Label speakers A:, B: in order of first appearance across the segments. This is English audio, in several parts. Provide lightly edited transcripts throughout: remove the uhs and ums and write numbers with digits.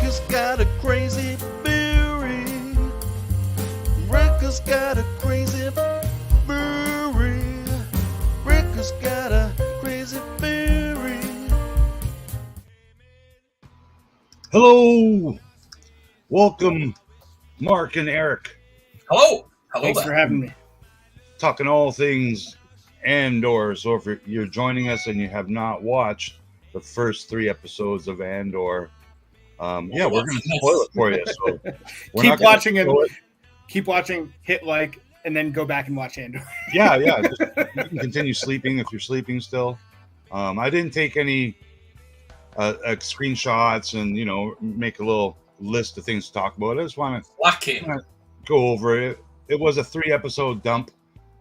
A: has got a crazy theory. Rick has got a crazy theory. Rick has got a crazy theory.
B: Hello, welcome, Mark and Eric.
C: Hello
D: Thanks for having me.
B: Talking all things Andor. So if you're joining us and you have not watched the first 3 episodes of Andor, we're going to spoil it for you. So we're
D: Keep
B: not gonna
D: watching
B: spoil
D: it. Keep watching, hit like, and then go back and watch Andor.
B: Yeah. Just, you can continue sleeping if you're sleeping still. I didn't take any screenshots and make a little list of things to talk about. I just want to go over it. It was a 3-episode dump,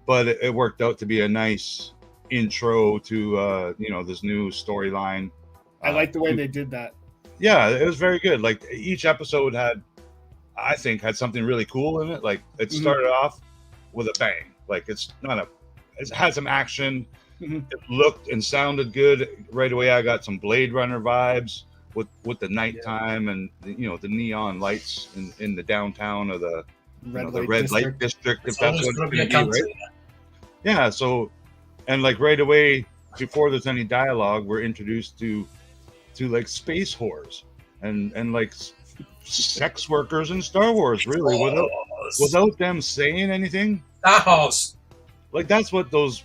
B: but it worked out to be a nice intro to this new storyline.
D: I like the way they did that.
B: Yeah, it was very good. Like each episode had something really cool in it. Like it started off with a bang. Like it had some action. Mm-hmm. It looked and sounded good right away. I got some Blade Runner vibes with the nighttime and the neon lights in the downtown of the red light district. If that's what it's going to be, right? Yeah. So, and like right away before there's any dialogue, we're introduced to like space whores and like sex workers in Star Wars, really, without them saying anything. Like that's what those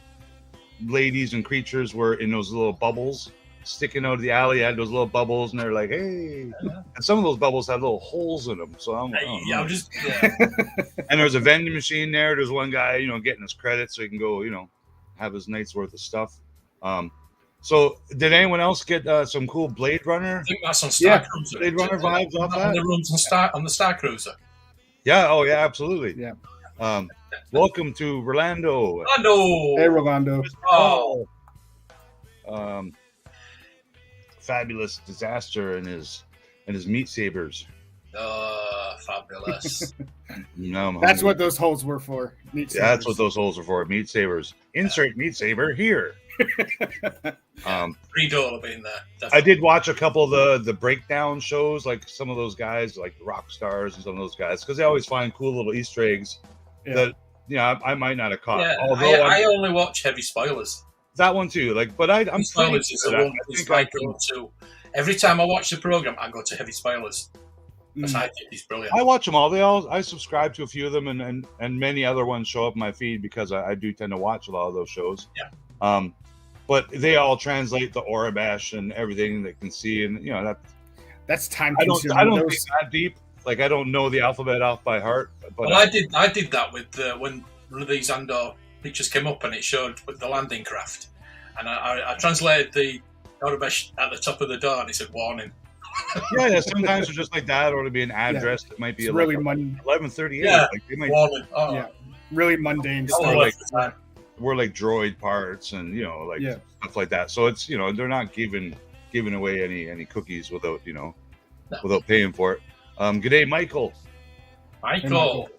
B: ladies and creatures were in those little bubbles sticking out of the alley. Had those little bubbles, and they're like, "Hey!" And some of those bubbles had little holes in them. So and there's a vending machine there. There's one guy, getting his credit so he can go, have his night's worth of stuff. So did anyone else get some cool Blade Runner?
C: I think that's on Star Cruiser.
B: Blade Runner vibes off that.
C: On the rooms on the Star Cruiser.
B: Yeah. Oh yeah. Absolutely.
D: Yeah.
B: Welcome to Rolando.
D: Hey, Rolando.
C: Oh.
B: Fabulous Disaster and his meat sabers.
C: Fabulous.
D: That's what those holes were for. Meat sabers.
B: That's what those holes are for. Meat sabers. Insert meat saber here.
C: Pre-Dole being there. Definitely.
B: I did watch a couple of the breakdown shows, like some of those guys, like rock stars and some of those guys, because they always find cool little Easter eggs that I might not have caught.
C: Yeah,
B: although
C: I only watch Heavy Spoilers.
B: That one too. Like, but I'm
C: Spoilers is the one that's like go-to. Every time I watch the program, I go to Heavy Spoilers. Because I think he's brilliant.
B: I watch them all. I subscribe to a few of them, and many other ones show up in my feed because I do tend to watch a lot of those shows.
C: Yeah.
B: But they all translate the Orabash and everything they can see, and
D: that's time
B: consuming. I don't think that deep. Like I don't know the alphabet off by heart. But
C: I did that with when one of these Andor pictures came up and it showed with the landing craft, and I translated the Orabash at the top of the door and it said warning.
B: Yeah. Sometimes it's just like that, or it'll be an address that might be
D: really
B: 1138.
C: Yeah,
B: like they might,
C: warning.
D: Really mundane stuff.
B: We're like droid parts and stuff like that. So it's they're not giving away any cookies without without paying for it. G'day, Michael.
C: Michael.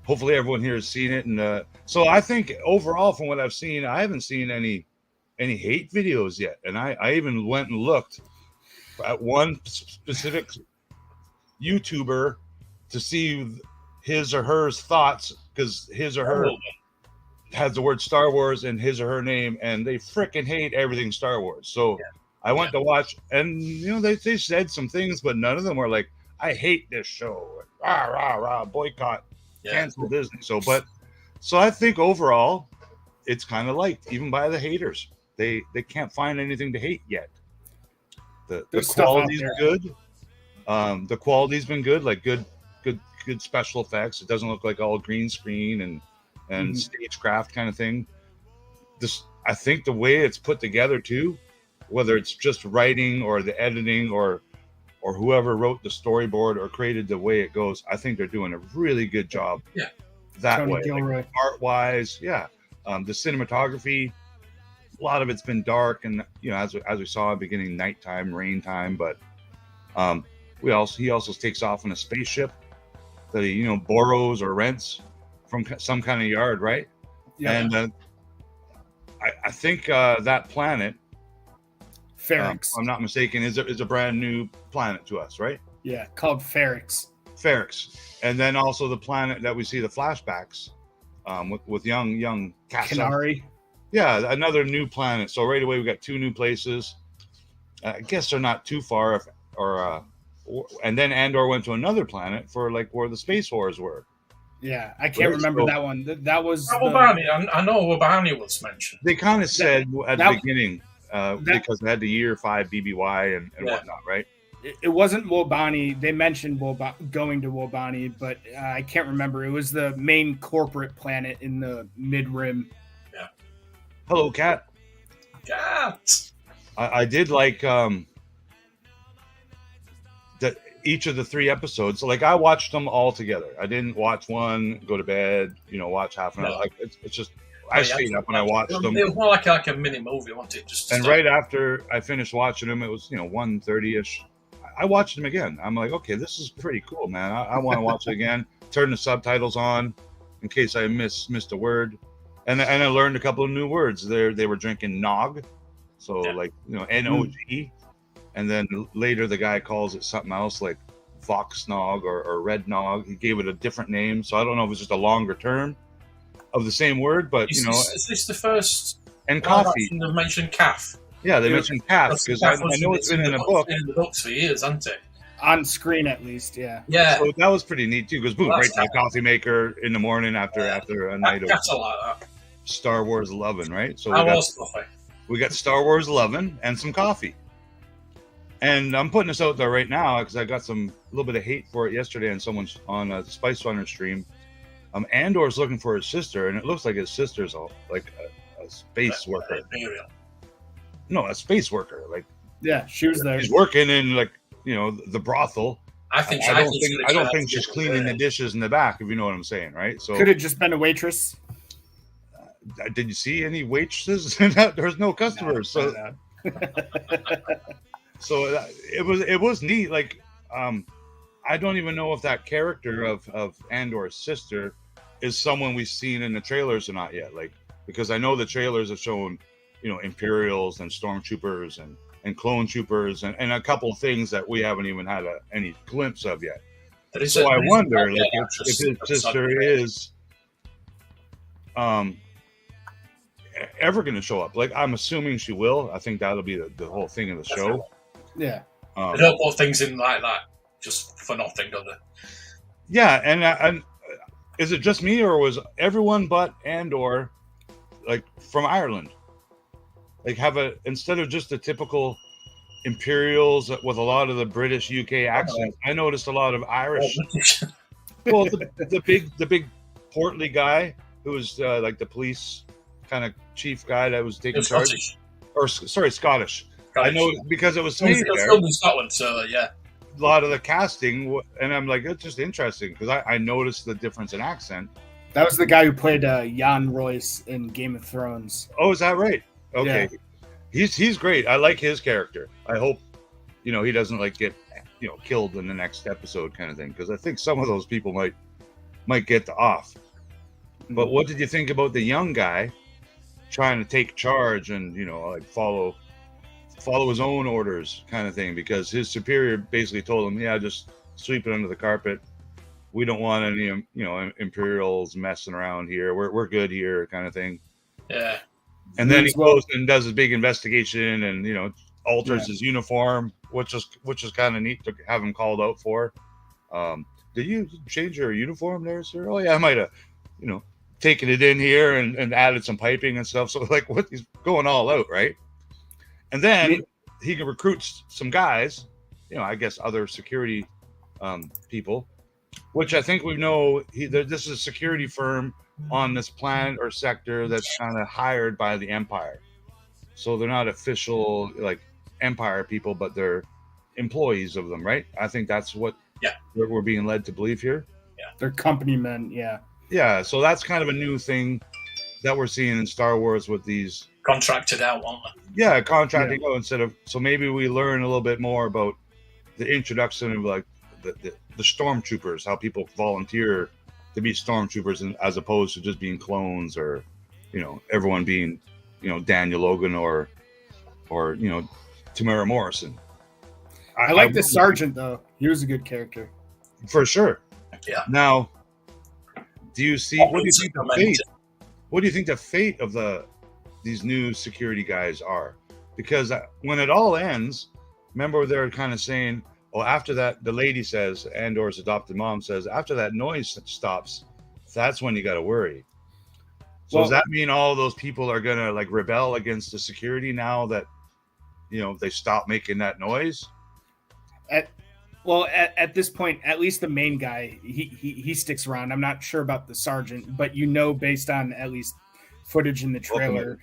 B: Hopefully everyone here has seen it, and so I think overall from what I've seen, I haven't seen any hate videos yet, and I even went and looked at one specific YouTuber to see his or her thoughts, because his or her has the word Star Wars in his or her name, and they freaking hate everything Star Wars. So I went to watch, and they said some things, but none of them were like, I hate this show, rah rah rah, boycott, cancel Disney. So I think overall it's kind of liked even by the haters. They can't find anything to hate yet. The quality's good. The quality's been good, like good special effects. It doesn't look like all green screen and stagecraft kind of thing. I think the way it's put together too, whether it's just writing or the editing or whoever wrote the storyboard or created the way it goes, I think they're doing a really good job.
C: Yeah,
B: that
D: Tony
B: way, like art wise. Yeah, the cinematography, a lot of it's been dark, and as we saw at the beginning, nighttime, rain time. But he also takes off in a spaceship that he borrows or rents from some kind of yard, right? Yeah. And I think that planet
D: Ferrix.
B: If I'm not mistaken, is a brand new planet to us, right?
D: Yeah, called Ferrix.
B: Ferrix, and then also the planet that we see the flashbacks with young Kassa.
D: Canary.
B: Yeah, another new planet. So right away we got 2 new places. I guess they're not too far, and then Andor went to another planet for like where the space wars were.
D: Yeah, I can't remember that one. That was
C: Wobani. I know Wobani was mentioned.
B: They kind of said at the beginning because they had the year 5 BBY and whatnot, right?
D: It wasn't Wobani. They mentioned going to Wobani, but I can't remember. It was the main corporate planet in the mid-rim.
C: Yeah.
B: Hello, Cat.
C: Cat.
B: I did like that each of the 3 episodes. Like I watched them all together. I didn't watch one, go to bed, watch half an hour. Like it's just I stayed up and I watched them.
C: It was more like a mini movie, wasn't it? Just
B: right after I finished watching them, it was 1:30ish. I watched them again. I'm like, okay, this is pretty cool, man. I want to watch it again. Turn the subtitles on in case I missed a word, and I learned a couple of new words. They were drinking nog, so like NOG, and then later the guy calls it something else like Vox nog or Red nog. He gave it a different name, so I don't know if it's just a longer term of the same word, but
C: is this the first?
B: And coffee.
C: They mentioned calf.
B: Yeah, they mentioned calf because I know it's been in the book.
C: In the books for years, hasn't it?
D: On screen, at least, yeah.
C: Yeah.
B: So that was pretty neat too, because boom, right to the coffee maker in the morning after a night of
C: like that.
B: Star Wars loving, right? So we got Star Wars loving and some coffee. And I'm putting this out there right now because I got a little bit of hate for it yesterday, and someone's on the Spice Runner stream. Andor's looking for his sister, and it looks like his sister's a space worker. No, a space worker. Like,
D: yeah, she was there.
B: She's working in the brothel.
C: I don't
B: think she's cleaning the dishes in the back, if you know what I'm saying, right? So
D: could have just been a waitress.
B: Did you see any waitresses? There's no customers, so so it was neat. Like, I don't even know if that character of Andor's sister is someone we've seen in the trailers or not yet. Like, because I know the trailers have shown Imperials and Stormtroopers and Clone Troopers and a couple of things that we haven't even had any glimpse of yet. So I wonder if his sister is ever going to show up. Like, I'm assuming she will. I think that'll be the whole thing of the show.
D: Yeah.
C: They don't put things in like that just for nothing, do they?
B: Yeah, and is it just me, or was everyone but Andor like from Ireland? Like, instead of just the typical Imperials with a lot of the British UK accents, I noticed a lot of Irish. Well, the big portly guy who was like the police kind of chief guy that was taking charge.
C: Scottish.
B: Or sorry, Scottish. I know because it was
C: filmed in Scotland, so yeah.
B: A lot of the casting, and I'm like, it's just interesting because I noticed the difference in accent.
D: That was the guy who played Jan Royce in Game of Thrones.
B: Oh, is that right? Okay. Yeah. He's great. I like his character. I hope, he doesn't like get, killed in the next episode kind of thing. Because I think some of those people might get off. But what did you think about the young guy trying to take charge and, like follow his own orders kind of thing? Because his superior basically told him, yeah, just sweep it under the carpet. We don't want any, Imperials messing around here. We're good here kind of thing.
C: Yeah.
B: And then he goes and does his big investigation and, alters his uniform, which is kind of neat to have him called out for. Did you change your uniform there, sir? Oh, yeah, I might have, taken it in here and added some piping and stuff. So, like, he's going all out, right? And then he recruits some guys, I guess other security people, which I think we know this is a security firm on this planet or sector that's kind of hired by the Empire. So they're not official like Empire people, but they're employees of them, right? I think that's what we're being led to believe here.
C: Yeah,
D: they're company men.
B: Yeah. So that's kind of a new thing that we're seeing in Star Wars with these
C: contracted out, aren't they?
B: Yeah, contracting out instead of. So maybe we learn a little bit more about the introduction of like the stormtroopers, how people volunteer to be stormtroopers, and as opposed to just being clones or, everyone being, Daniel Logan or Tamara Morrison.
D: I like the sergeant though. He was a good character.
B: For sure.
C: Yeah.
B: Now, do you see what do you think the fate? What do you think the fate of these new security guys are? Because when it all ends, remember they're kind of saying, "Oh, after that," the lady says, Andor's adopted mom says, "After that noise stops, that's when you got to worry." So
D: Well,
B: does that mean all those people are gonna like rebel against the security now that they stop making that noise?
D: At this point, at least the main guy, he sticks around. I'm not sure about the sergeant, but based on at least footage in the trailer,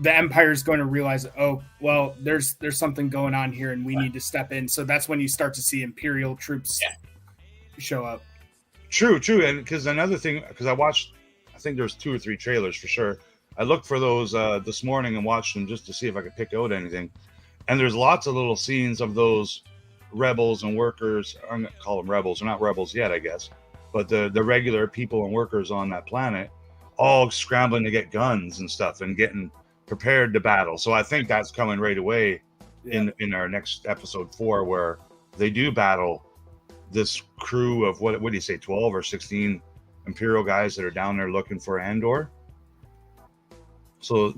D: the Empire is going to realize, oh, well, there's something going on here, and we need to step in. So that's when you start to see Imperial troops show up.
B: True, and because another thing, because I think there's 2 or 3 trailers for sure. I looked for those this morning and watched them just to see if I could pick out anything, and there's lots of little scenes of those rebels and workers. I'm gonna call them rebels. They're not rebels yet, I guess, but the regular people and workers on that planet all scrambling to get guns and stuff and getting prepared to battle. So I think that's coming right away in our next episode 4, where they do battle this crew of what do you say, 12 or 16 Imperial guys that are down there looking for Andor. So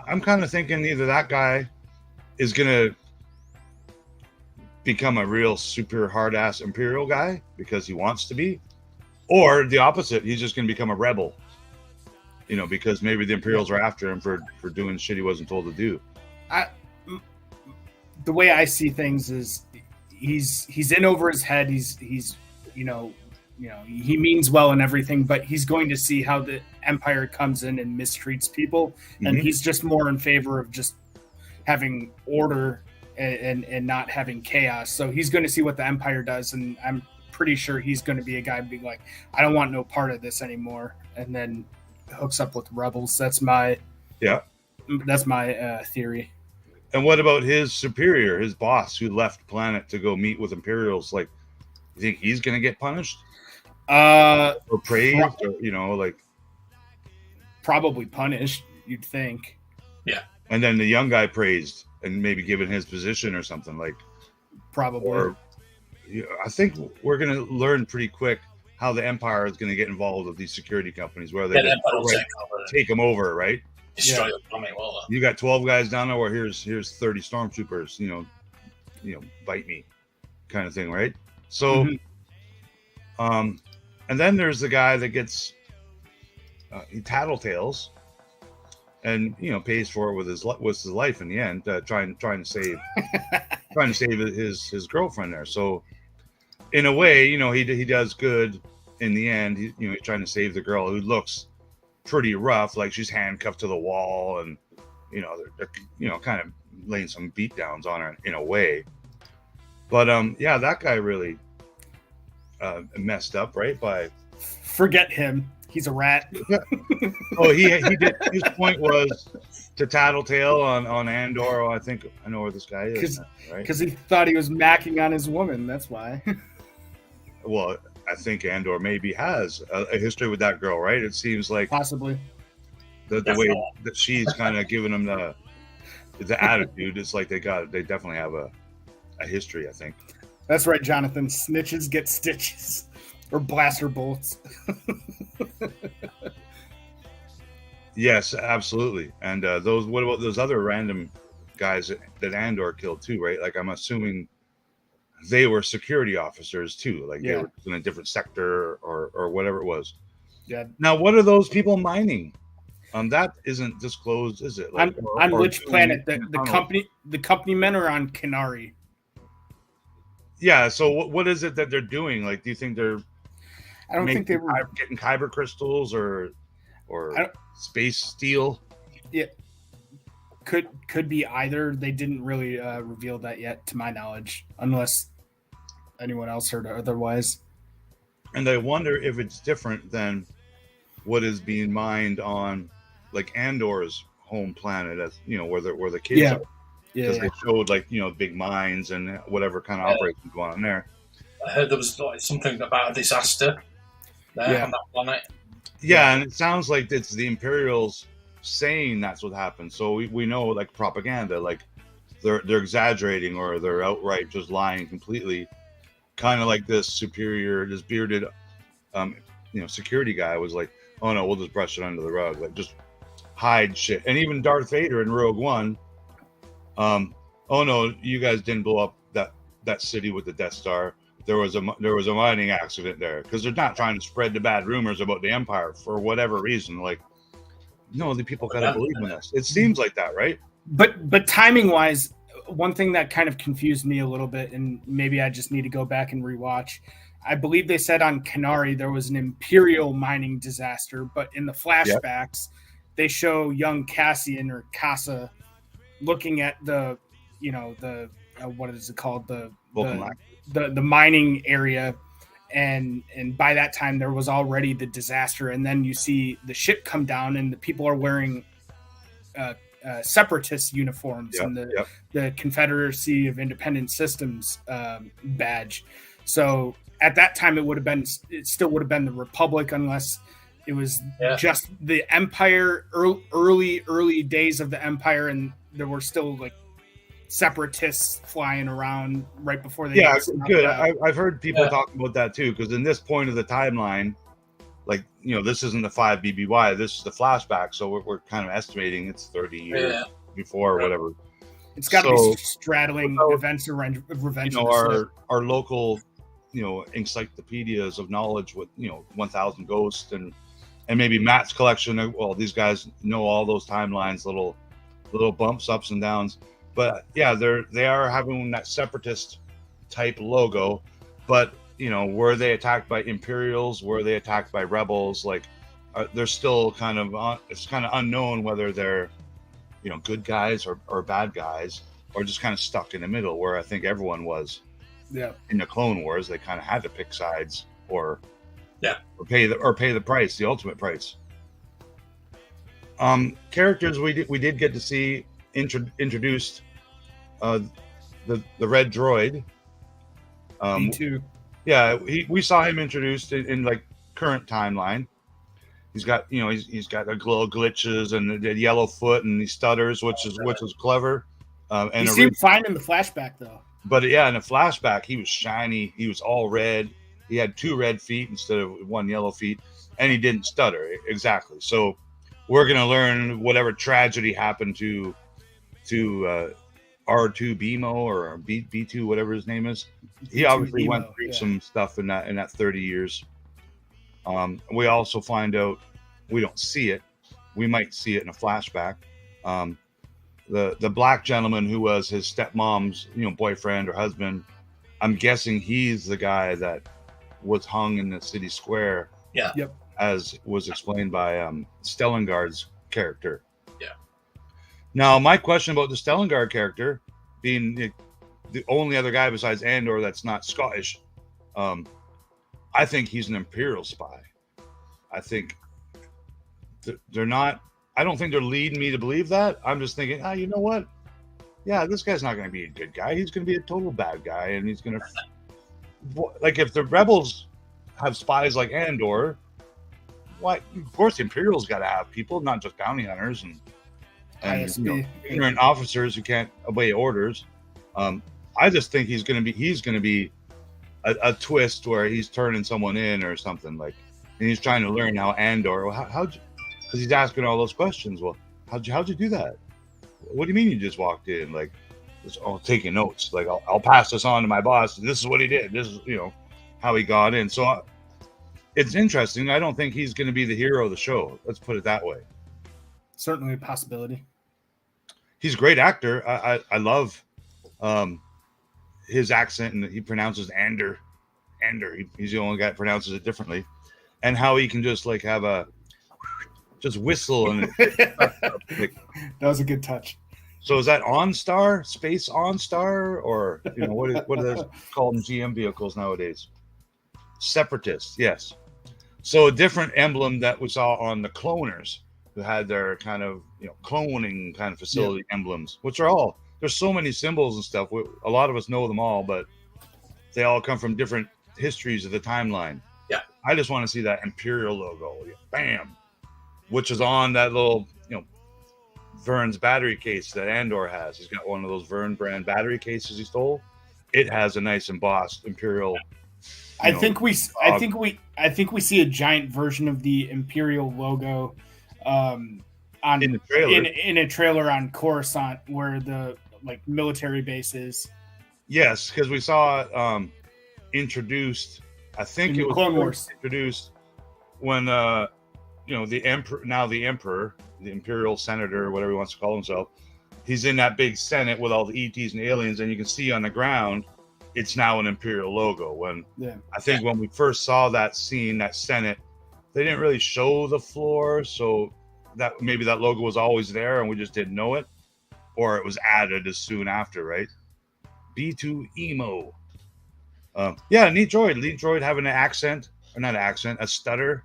B: I'm kind of thinking either that guy is gonna become a real super hard-ass Imperial guy because he wants to be, or the opposite, he's just going to become a rebel, because maybe the Imperials are after him for doing shit he wasn't told to do.
D: The way I see things is he's in over his head. He's he means well and everything, but he's going to see how the Empire comes in and mistreats people, and he's just more in favor of just having order and not having chaos. So he's going to see what the Empire does, and I'm pretty sure he's going to be a guy being like, I don't want no part of this anymore, and then hooks up with rebels. That's my theory.
B: And what about his superior, his boss, who left planet to go meet with Imperials? Like, you think he's going to get punished or praised, or
D: probably punished, you'd think.
C: Yeah.
B: And then the young guy praised and maybe given his position or something, like,
D: probably.
B: Or, I think we're going to learn pretty quick how the Empire is going to get involved with these security companies, where they take them over, right?
C: Destroy the planet.
B: You got 12 guys down there, where here's 30 stormtroopers, bite me, kind of thing, right? So, and then there's the guy that gets he tattletales, and pays for it with his life in the end, trying to save his girlfriend there. So in a way, he does good in the end. He's trying to save the girl, who looks pretty rough, like she's handcuffed to the wall, and they're kind of laying some beat downs on her in a way. But that guy really messed up, right? By
D: forget him. He's a rat.
B: Oh, he did. His point was to tattletale on Andor. Oh, I think I know where this guy is, right?
D: Because he thought he was macking on his woman. That's why.
B: Well, I think Andor maybe has a history with that girl, right? It seems like
D: possibly
B: the way that she's kind of giving him the attitude. It's like they definitely have a history, I think.
D: That's right, Jonathan. Snitches get stitches. Or blaster bolts.
B: Yes, absolutely. And what about those other random guys that Andor killed too, right? Like, I'm assuming they were security officers too. Like they were in a different sector or whatever it was.
D: Yeah.
B: Now, what are those people mining? That isn't disclosed, is it? Like,
D: on which planet? The company men are on Kenari.
B: Yeah. So what is it that they're doing? Like, do you think they're?
D: I don't think they were
B: getting kyber crystals or space steel.
D: Yeah, could be either. They didn't really reveal that yet, to my knowledge, unless anyone else heard otherwise.
B: And I wonder if it's different than what is being mined on, like, Andor's home planet, as where the kids are. Because they showed, like, big mines and whatever kind of operations going on there.
C: I heard there was something about a disaster there on that planet.
B: Yeah, and it sounds like it's the Imperials saying that's what happened. So we know, like, propaganda, like they're exaggerating or they're outright just lying completely. Kind of like this bearded, security guy was like, "Oh no, we'll just brush it under the rug, like just hide shit." And even Darth Vader in Rogue One, "Oh no, you guys didn't blow up that city with the Death Star. There was a mining accident there," because they're not trying to spread the bad rumors about the Empire for whatever reason. Like, no, the people gotta believe in us. It seems like that, right?
D: But timing wise, one thing that kind of confused me a little bit, and maybe I just need to go back and rewatch. I believe they said on Canary there was an Imperial mining disaster, but in the flashbacks, they show young Cassian or Kassa looking at the what is it called, the mining area, and by that time there was already the disaster, and then you see the ship come down and the people are wearing separatist uniforms and the Confederacy of Independent Systems badge. So at that time it still would have been the Republic, unless it was just the Empire, early days of the Empire, and there were still like separatists flying around right before they
B: good. I've heard people talk about that too, because in this point of the timeline, like, this isn't the 5 BBY, this is the flashback, so we're kind of estimating it's 30 years before or whatever.
D: It's got to be straddling events or revenge.
B: Our local encyclopedias of knowledge with 1,000 Ghosts and maybe Matt's collection of, well, these guys know all those timelines, little bumps, ups and downs. But yeah, they are having that separatist type logo. But were they attacked by Imperials? Were they attacked by rebels? Like, they're still kind of it's kind of unknown whether they're good guys or bad guys, or just kind of stuck in the middle, where I think everyone was. Yeah. In the Clone Wars, they kind of had to pick sides or pay the price, the ultimate price. Characters we did get to see introduced. The red droid.
D: Me too.
B: Yeah, we saw him introduced in like current timeline. He's got he's got a little glitches and the yellow foot, and he stutters, which is clever. And
D: he seemed fine in the flashback though.
B: But yeah, in the flashback, he was shiny. He was all red. He had 2 red feet instead of 1 yellow feet, and he didn't stutter exactly. So we're gonna learn whatever tragedy happened to R2 BMO or B2, whatever his name is. He obviously went through some stuff in that 30 years. We also find out, we don't see it, we might see it in a flashback. The black gentleman who was his stepmom's boyfriend or husband, I'm guessing he's the guy that was hung in the city square.
C: Yeah.
D: Yep.
B: As was explained by Stellangar's character. Now, my question about the Stellangar character being the only other guy besides Andor that's not Scottish, I think he's an Imperial spy. I think they're not. I don't think they're leading me to believe that. I'm just thinking, you know what? Yeah, this guy's not going to be a good guy. He's going to be a total bad guy, and he's going to like, if the rebels have spies like Andor, why? Of course, the Imperials got to have people, not just bounty hunters and ignorant officers who can't obey orders. I just think he's going to be a twist where he's turning someone in or something, like, and he's trying to learn how Andor. Because he's asking all those questions. Well, how'd you do that? What do you mean you just walked in? Like, just taking notes. Like, I'll pass this on to my boss. This is what he did. This is how he got in. So it's interesting. I don't think he's going to be the hero of the show. Let's put it that way.
D: Certainly a possibility.
B: He's a great actor. I love his accent, and he pronounces Andor. He's the only guy that pronounces it differently, and how he can just like have a whistle and
D: that was a good touch.
B: So is that OnStar, Space OnStar, or what are they called in GM vehicles nowadays? Separatists, yes. So a different emblem that we saw on the cloners, who had their kind of cloning kind of facility emblems, which are all, there's so many symbols and stuff. A lot of us know them all, but they all come from different histories of the timeline.
C: Yeah.
B: I just want to see that Imperial logo, bam, which is on that little Vern's battery case that Andor has. He's got one of those Vern brand battery cases he stole. It has a nice embossed Imperial.
D: I think we see a giant version of the Imperial logo on
B: in the trailer.
D: in a trailer on Coruscant, where the military base is.
B: Yes, because we saw it introduced. I think
D: In
B: it was
D: Clone Wars.
B: introduced when the Emperor, now the Emperor, the Imperial Senator, whatever he wants to call himself, he's in that big Senate with all the ETs and aliens, and you can see on the ground it's now an Imperial logo. I think when we first saw that scene, that Senate, they didn't really show the floor, so that maybe that logo was always there and we just didn't know it, or it was added as soon after, right? B2 emo. Yeah, neat droid. Neat droid having an accent, or not an accent, a stutter.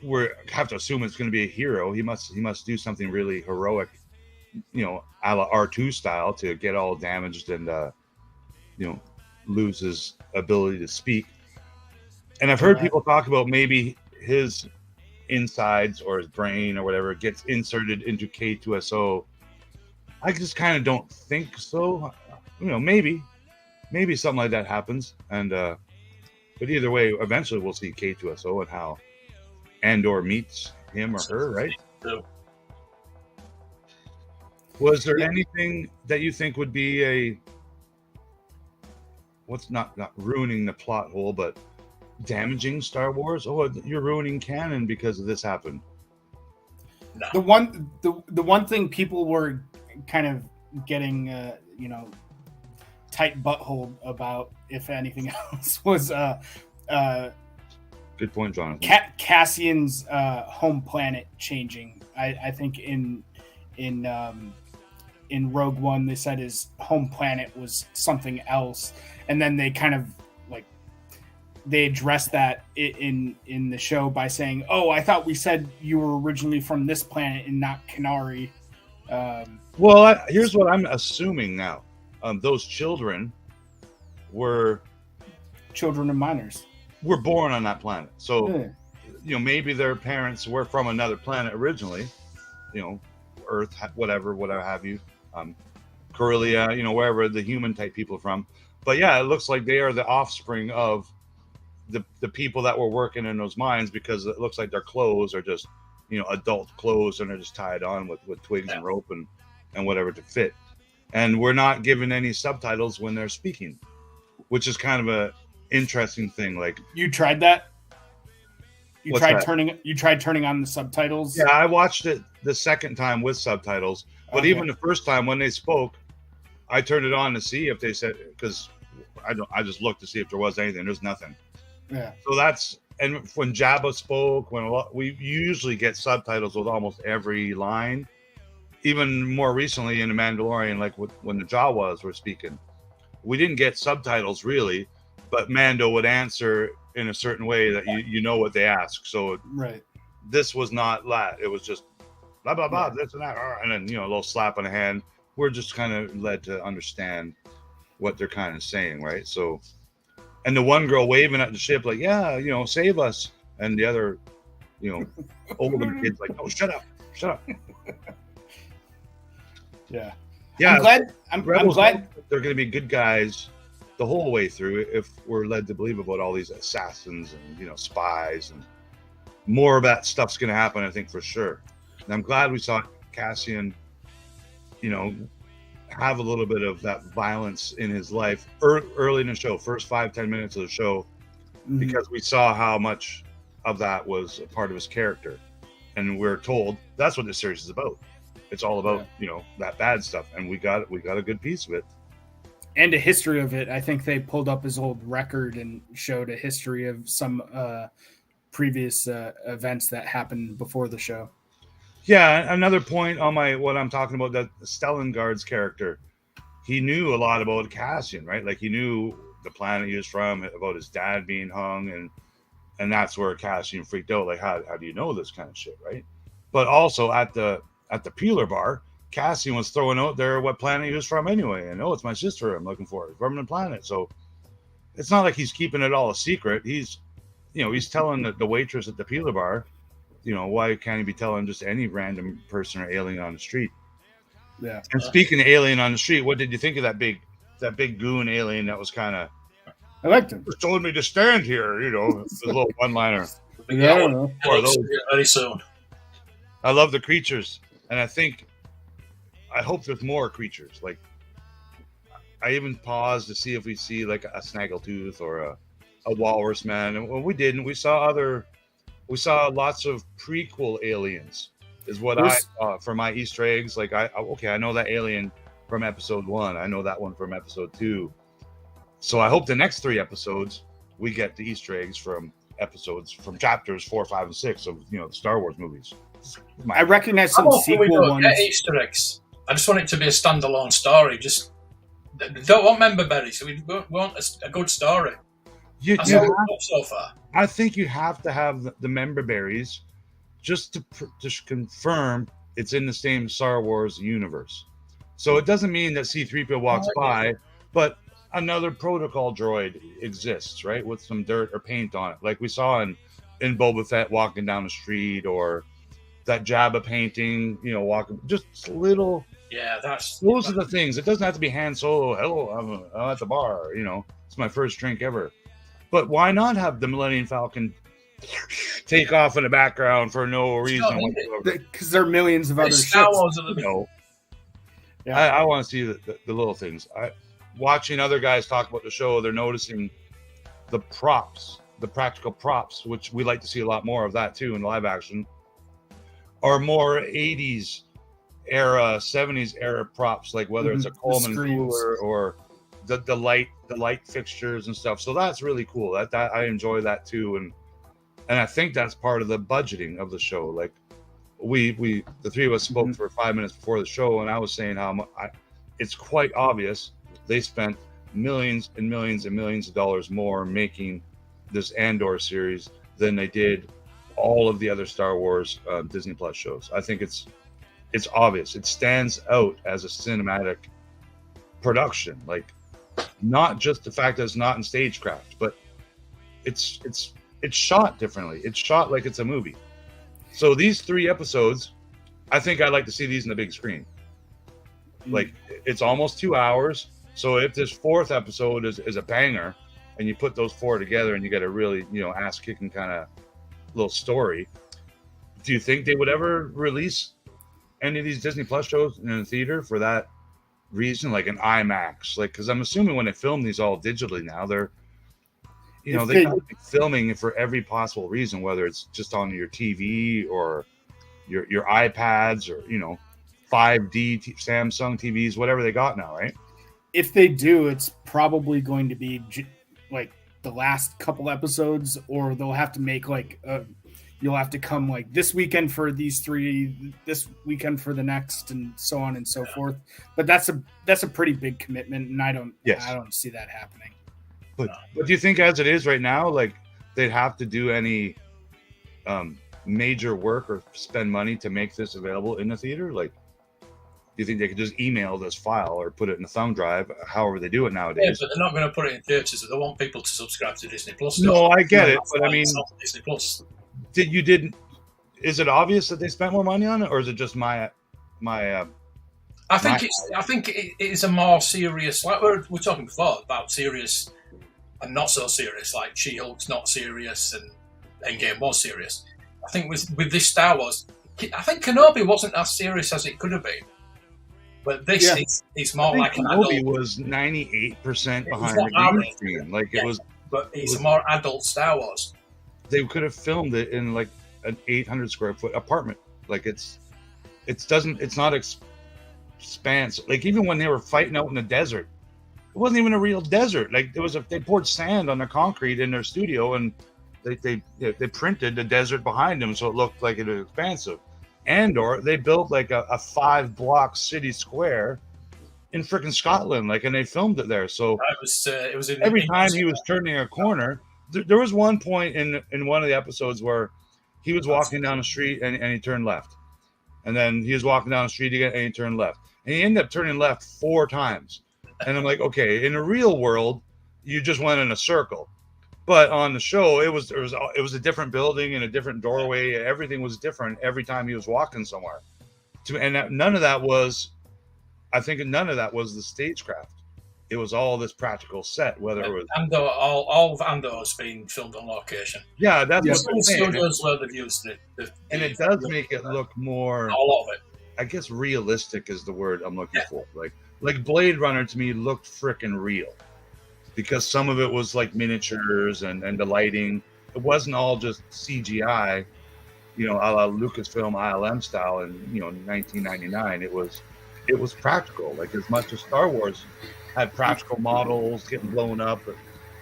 B: We have to assume it's going to be a hero. He must do something really heroic, a la R2 style, to get all damaged and lose his ability to speak. And I've heard people talk about maybe his insides or his brain or whatever gets inserted into K2SO. I just kind of don't think so. Maybe something like that happens. And but either way, eventually we'll see K2SO and how Andor meets him or her, right?
C: So,
B: was there anything that you think would be a not ruining the plot hole, but damaging Star Wars? Oh, you're ruining canon because of this happened.
C: no.
D: The one thing people were kind of getting tight butthole about, if anything else, was
B: Good point, Jonathan.
D: Cassian's home planet changing. I think in Rogue One they said his home planet was something else, and then they kind of they addressed that in the show by saying, "Oh, I thought we said you were originally from this planet and not Kenari."
B: Well, here's what I'm assuming now. Those children were
D: children of miners.
B: Were born on that planet. So, maybe their parents were from another planet originally, Earth, whatever have you, Corellia, wherever the human type people are from. But yeah, it looks like they are the offspring of the people that were working in those mines, because it looks like their clothes are just, adult clothes, and they're just tied on with twigs and rope and whatever to fit. And we're not given any subtitles when they're speaking, which is kind of a interesting thing. Like, you
D: tried that? You tried
B: that?
D: turning on the subtitles?
B: Yeah, I watched it the second time with subtitles, but even the first time when they spoke, I turned it on to see if they said, because I just looked to see if there was anything. There's nothing.
D: Yeah.
B: So and when Jabba spoke, we usually get subtitles with almost every line. Even more recently in The Mandalorian, when the Jawas were speaking, we didn't get subtitles really, but Mando would answer in a certain way that you know what they ask. So this was not that. It was just blah, blah, blah, this and that. And then, a little slap on the hand. We're just kind of led to understand what they're kind of saying, right? So, and the one girl waving at the ship like, yeah, save us. And the other, older kid's like, oh, shut up.
D: Yeah. I'm glad
B: they're going to be good guys the whole way through, if we're led to believe about all these assassins and spies, and more of that stuff's going to happen, I think, for sure. And I'm glad we saw Cassian have a little bit of that violence in his life early in the show, first 5-10 minutes of the show, because we saw how much of that was a part of his character, and we're told that's what this series is about. It's all about that bad stuff, and we got a good piece of it.
D: And a history of it. I think they pulled up his old record and showed a history of some previous events that happened before the show.
B: Yeah, another point on what I'm talking about, that Stellenguard's character, he knew a lot about Cassian, right? Like, he knew the planet he was from, about his dad being hung, and that's where Cassian freaked out. Like, how do you know this kind of shit, right? But also at the Peeler bar, Cassian was throwing out there what planet he was from anyway. And, it's my sister I'm looking for, from the planet. So it's not like he's keeping it all a secret. He's telling the waitress at the Peeler bar, why can't he be telling just any random person or alien on the street?
D: Yeah.
B: And speaking of alien on the street, what did you think of that big goon alien that was kind of
D: I liked him.
B: told me to stand here, the little one-liner.
D: Yeah, I don't know.
B: Or those.
C: Very soon.
B: I love the creatures, and I hope there's more creatures. Like, I even paused to see if we see like a snaggletooth or a walrus man, and we didn't. We saw lots of prequel aliens, is what I saw for my Easter eggs. Like, I know that alien from episode 1. I know that one from episode 2. So I hope the next 3 episodes we get the Easter eggs from chapters 4, 5, and 6 of the Star Wars movies.
D: I recognize some sequel ones.
C: Get Easter eggs. I just want it to be a standalone story. Just don't want member berries. So we want a good story. That's all we've got so far.
B: I think you have to have the member berries just to confirm it's in the same Star Wars universe. So it doesn't mean that C-3PO walks by, but another protocol droid exists, right, with some dirt or paint on it, like we saw in Boba Fett walking down the street, or that Jabba painting, walking, just little.
C: Yeah,
B: those are the things. It doesn't have to be Han Solo. Hello, I'm at the bar. It's my first drink ever. But why not have the Millennium Falcon take off in the background for no reason whatsoever?
D: Because there are millions of other
C: Star
D: ships.
C: Wars
B: Yeah. I want to see the little things. Watching other guys talk about the show, they're noticing the props, the practical props, which we like to see a lot more of that too in live action, are more 80s era, 70s era props, like whether it's a Coleman cooler or the light fixtures and stuff. So that's really cool. That I enjoy that too, and I think that's part of the budgeting of the show. Like we the three of us spoke for 5 minutes before the show, and I was saying how much it's quite obvious they spent millions and millions and millions of dollars more making this Andor series than they did all of the other Star Wars Disney Plus shows. I think it's obvious. It stands out as a cinematic production, like not just the fact that it's not in stagecraft, but it's shot differently. It's shot like it's a movie. So these 3 episodes, I think I'd like to see these in the big screen. Like, it's almost 2 hours. So if this 4th episode is a banger, and you put those 4 together and you get a really, ass kicking kind of little story, do you think they would ever release any of these Disney Plus shows in a theater for that reason, like an IMAX? Like, because I'm assuming when they film these all digitally now, they're they could be filming for every possible reason, whether it's just on your TV or your iPads or 5D Samsung TVs, whatever they got now, right?
D: If they do, it's probably going to be like the last couple episodes, or they'll have to make you'll have to come like this weekend for these 3, this weekend for the next, and so on and so forth. But that's a pretty big commitment, and I don't see that happening.
B: But do you think, as it is right now, like they'd have to do any major work or spend money to make this available in the theater? Like, do you think they could just email this file or put it in a thumb drive, however they do it nowadays?
C: Yeah, but they're not going to put it in theaters. They want people to subscribe to Disney Plus.
B: No, I get it, but I mean,
C: Disney Plus.
B: Is it obvious that they spent more money on it, or is it just my?
C: I think it is a more serious. Like we're talking before about serious and not so serious. Like She-Hulk's not serious and Endgame was serious. I think with this Star Wars, I think Kenobi wasn't as serious as it could have been. But this is more like an adult.
B: Kenobi was 98% behind the green screen. Like it was,
C: but it's a more adult Star Wars.
B: They could have filmed it in like an 800 square foot apartment. Like it's not expansive. Like even when they were fighting out in the desert, it wasn't even a real desert. Like they poured sand on the concrete in their studio, and they printed the desert behind them so it looked like it was expansive. Andor, they built like a 5-block city square in freaking Scotland, like, and they filmed it there. So
C: it was
B: every time he was turning a corner, there was one point in one of the episodes where he was walking down the street and he turned left, and then he was walking down the street again and he turned left, and he ended up turning left 4 times. And I'm like, okay, in the real world, you just went in a circle, But on the show, it was a different building and a different doorway. Everything was different every time he was walking somewhere. None of that was, I think, none of that was the stagecraft. It was all this practical set. Whether it was
C: Andor, all of Andor has been filmed on location.
B: yeah, that's what
C: Some
B: I'm saying.
C: studios where they've used
B: And it does make it look more.
C: A lot of it.
B: I guess realistic is the word I'm looking for. Like Blade Runner to me looked freaking real. Because some of it was like miniatures and the lighting. It wasn't all just CGI, a la Lucasfilm ILM style in 1999. It was practical. Like as much as Star Wars had practical models getting blown up, but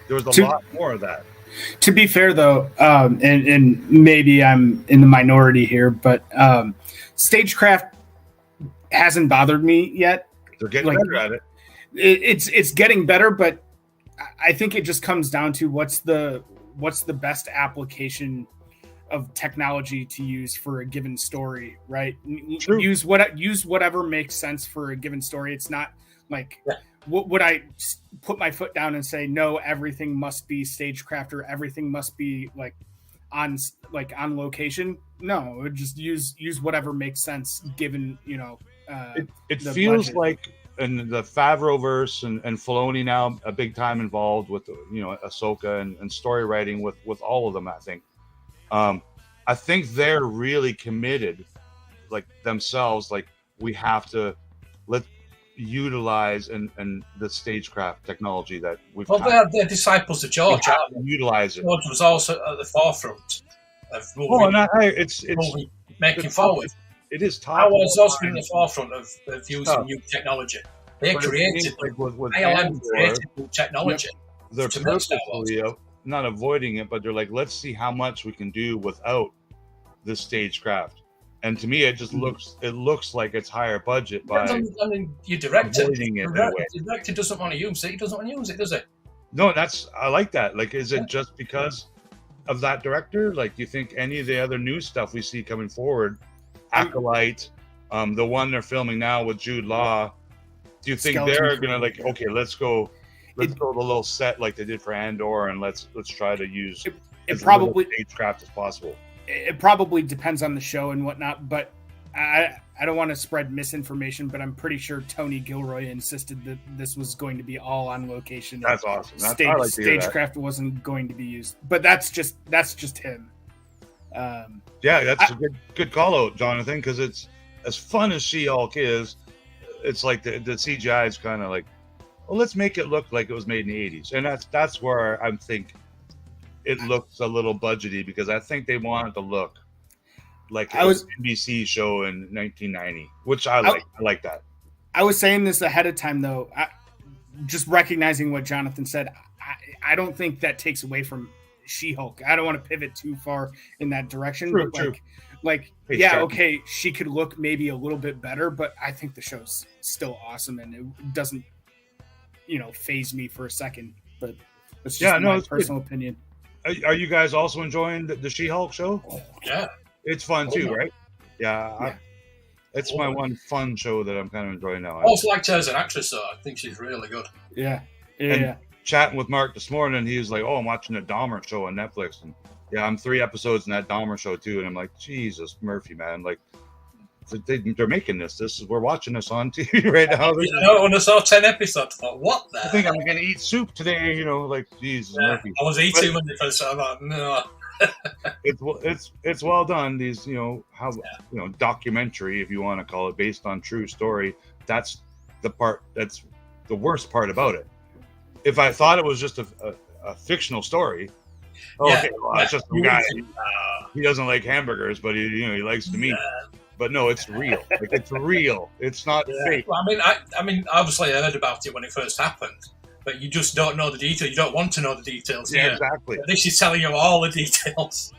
B: there was a lot more of that.
D: To be fair, though, and maybe I'm in the minority here, but stagecraft hasn't bothered me yet.
B: They're getting better at it.
D: It's getting better, but I think it just comes down to what's the best application of technology to use for a given story, right?
B: True.
D: Use whatever makes sense for a given story. It's not like would I put my foot down and say no, everything must be stagecraft or everything must be on location. No, it would just use whatever makes sense given
B: it feels budget. Like in the Favreauverse and Filoni now a big time involved with Ahsoka and story writing with all of them. I think they're really committed, like themselves. Like we have to utilize and the stagecraft technology that we've.
C: Well, they're disciples of George.
B: Utilize it.
C: George was also at the forefront of
B: it's
C: making forward.
B: It is top.
C: I was also in the forefront of using new technology. They created ILM created new technology.
B: They're purposefully not avoiding it, but they're like, let's see how much we can do without this stagecraft. And to me, it just looks like it's higher budget by.
C: I mean, your director doesn't want to use it. He doesn't want to use it, does he?
B: No, I like that. Like, is it just because of that director? Like, do you think any of the other new stuff we see coming forward? Acolyte, the one they're filming now with Jude Law. Do you think they're gonna okay, let's go the little set like they did for Andor, and let's try to use
D: it probably
B: stagecraft as possible.
D: It probably depends on the show and whatnot, but I don't want to spread misinformation, but I'm pretty sure Tony Gilroy insisted that this was going to be all on location.
B: That's awesome.
D: Stagecraft wasn't going to be used, but that's just him.
B: That's a good call out, Jonathan, because it's as fun as She-Hulk is. It's like the CGI is kind of like, well, let's make it look like it was made in the 80s, and that's where I think it looks a little budgety, because I think they wanted to look like an NBC show in 1990, which I like. I like that.
D: I was saying this ahead of time, though. Just recognizing what Jonathan said, I don't think that takes away from She-Hulk. I don't want to pivot too far in that direction.
B: True.
D: Okay, she could look maybe a little bit better, but I think the show's still awesome, and it doesn't, faze me for a second. But it's just my personal opinion.
B: Are you guys also enjoying the She-Hulk show?
C: Yeah,
B: it's fun too, right? Yeah. It's my one fun show that I'm kind of enjoying now.
C: I also liked her as an actress, though. I think she's really good.
D: Yeah.
B: Chatting with Mark this morning, he was like, "Oh, I'm watching the Dahmer show on Netflix," and I'm 3 episodes in that Dahmer show too, and I'm like, Jesus, Murphy, man, like they're making this. We're watching this on TV right now.
C: When I saw 10 episodes, I thought, what the?
B: I think I'm gonna eat soup today. Like Jesus, Murphy.
C: I was eating when they first started. I thought, no.
B: It's well done. These documentary, if you want to call it, based on true story. That's the worst part about it. If I thought it was just a fictional story, it's just some guy. He doesn't like hamburgers, but he likes the meat. But no, it's real. Like, it's real. It's not fake.
C: Well, I mean, obviously I heard about it when it first happened, but you just don't know the details. You don't want to know the details.
B: Yeah, exactly.
C: This is telling you all the details.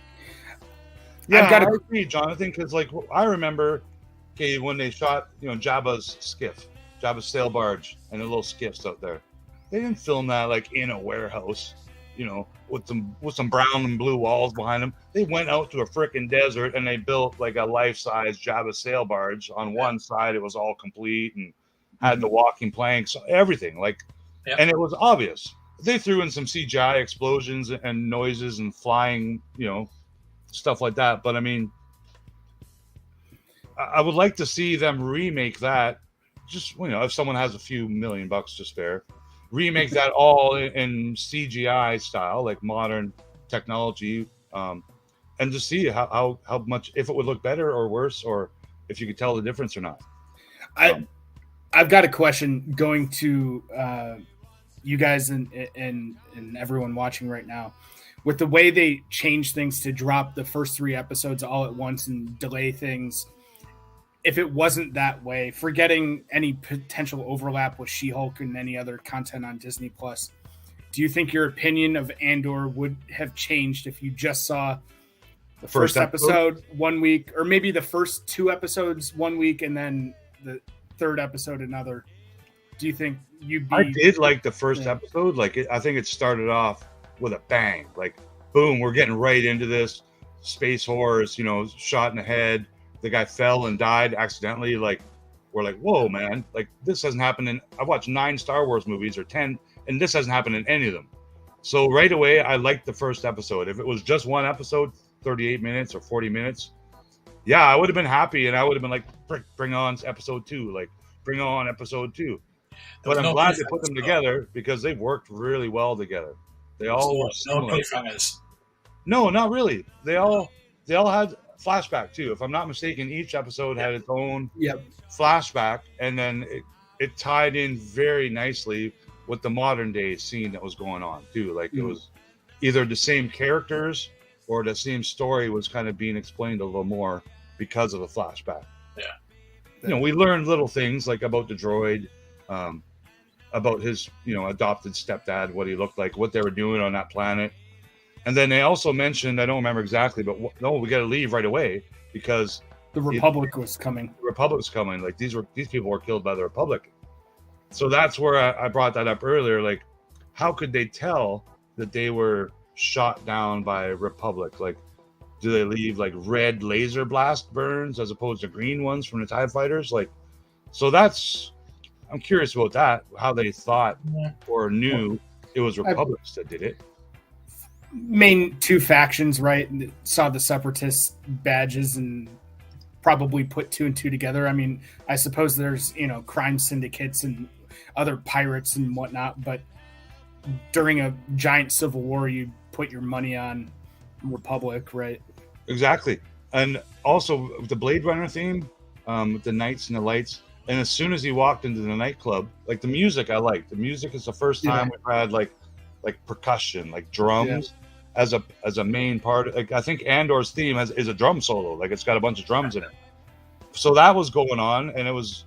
B: Yeah, I agree, Jonathan, because I remember, when they shot, Jabba's skiff, Jabba's sail barge, and the little skiffs out there. They didn't film that in a warehouse, with some brown and blue walls behind them. They went out to a frickin' desert and they built a life-size Jabba sail barge. On one side, it was all complete and had the walking planks, everything. And it was obvious. they threw in some CGI explosions and noises and flying, stuff like that. But I mean, I would like to see them remake that. Just if someone has a few $1,000,000 to spare, remake that all in CGI style, like modern technology, and to see how much, if it would look better or worse, or if you could tell the difference or not.
D: I've got a question going to you guys and everyone watching right now. With the way they change things to drop the first 3 episodes all at once and delay things, if it wasn't that way, forgetting any potential overlap with She-Hulk and any other content on Disney Plus, do you think your opinion of Andor would have changed if you just saw the first episode 1 week, or maybe the first 2 episodes 1 week and then the 3rd episode another? Do you think you'd be...
B: I did like the first episode. I think it started off with a bang. Like, boom, we're getting right into this. Space horrors, shot in the head. The guy fell and died accidentally. Like, we're like, whoa, man. Like, this hasn't happened in... I've watched 9 Star Wars movies, or 10, and this hasn't happened in any of them. So right away, I liked the first episode. If it was just one episode, 38 minutes or 40 minutes, yeah, I would have been happy, and I would have been like, bring on episode 2. Like, bring on episode 2. But I'm glad they put them together because they've worked really well together. They all were similar. No, not really. They all had flashback too. If I'm not mistaken, each episode had its own flashback, and then it tied in very nicely with the modern day scene that was going on too. Like, it was either the same characters or the same story was kind of being explained a little more because of the flashback. Yeah. We learned little things like about the droid, about his, adopted stepdad, what he looked like, what they were doing on that planet. And then they also mentioned, I don't remember exactly, but we got to leave right away because
D: the Republic was coming.
B: The Republic's coming. Like, these people were killed by the Republic. So that's where I brought that up earlier. Like, how could they tell that they were shot down by Republic? Like, do they leave like red laser blast burns as opposed to green ones from the TIE fighters? Like, so I'm curious about that, how they thought or knew it was Republics that did it.
D: Main 2 factions, right? Saw the separatist badges and probably put 2 and 2 together. I mean, I suppose there's, crime syndicates and other pirates and whatnot, but during a giant civil war, you put your money on Republic, right?
B: Exactly. And also the Blade Runner theme, the Knights and the Lights. And as soon as he walked into the nightclub, like, the music I liked. The music is the first time we've had like percussion, like drums as a main part. Like, I think Andor's theme is a drum solo. Like, it's got a bunch of drums in it. So that was going on, and it was,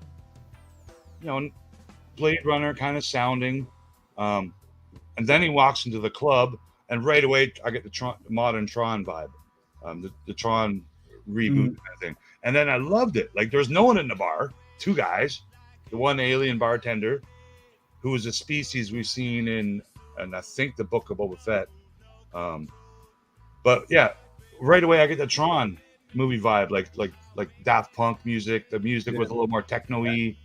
B: Blade Runner kind of sounding. And then he walks into the club, and right away I get the modern Tron vibe, the Tron reboot kind of thing. And then I loved it. Like, there's no one in the bar. 2 guys, the one alien bartender, who is a species we've seen in I think the Book of Boba Fett. But yeah, right away I get the Tron movie vibe, like Daft Punk music. The music was a little more techno-y.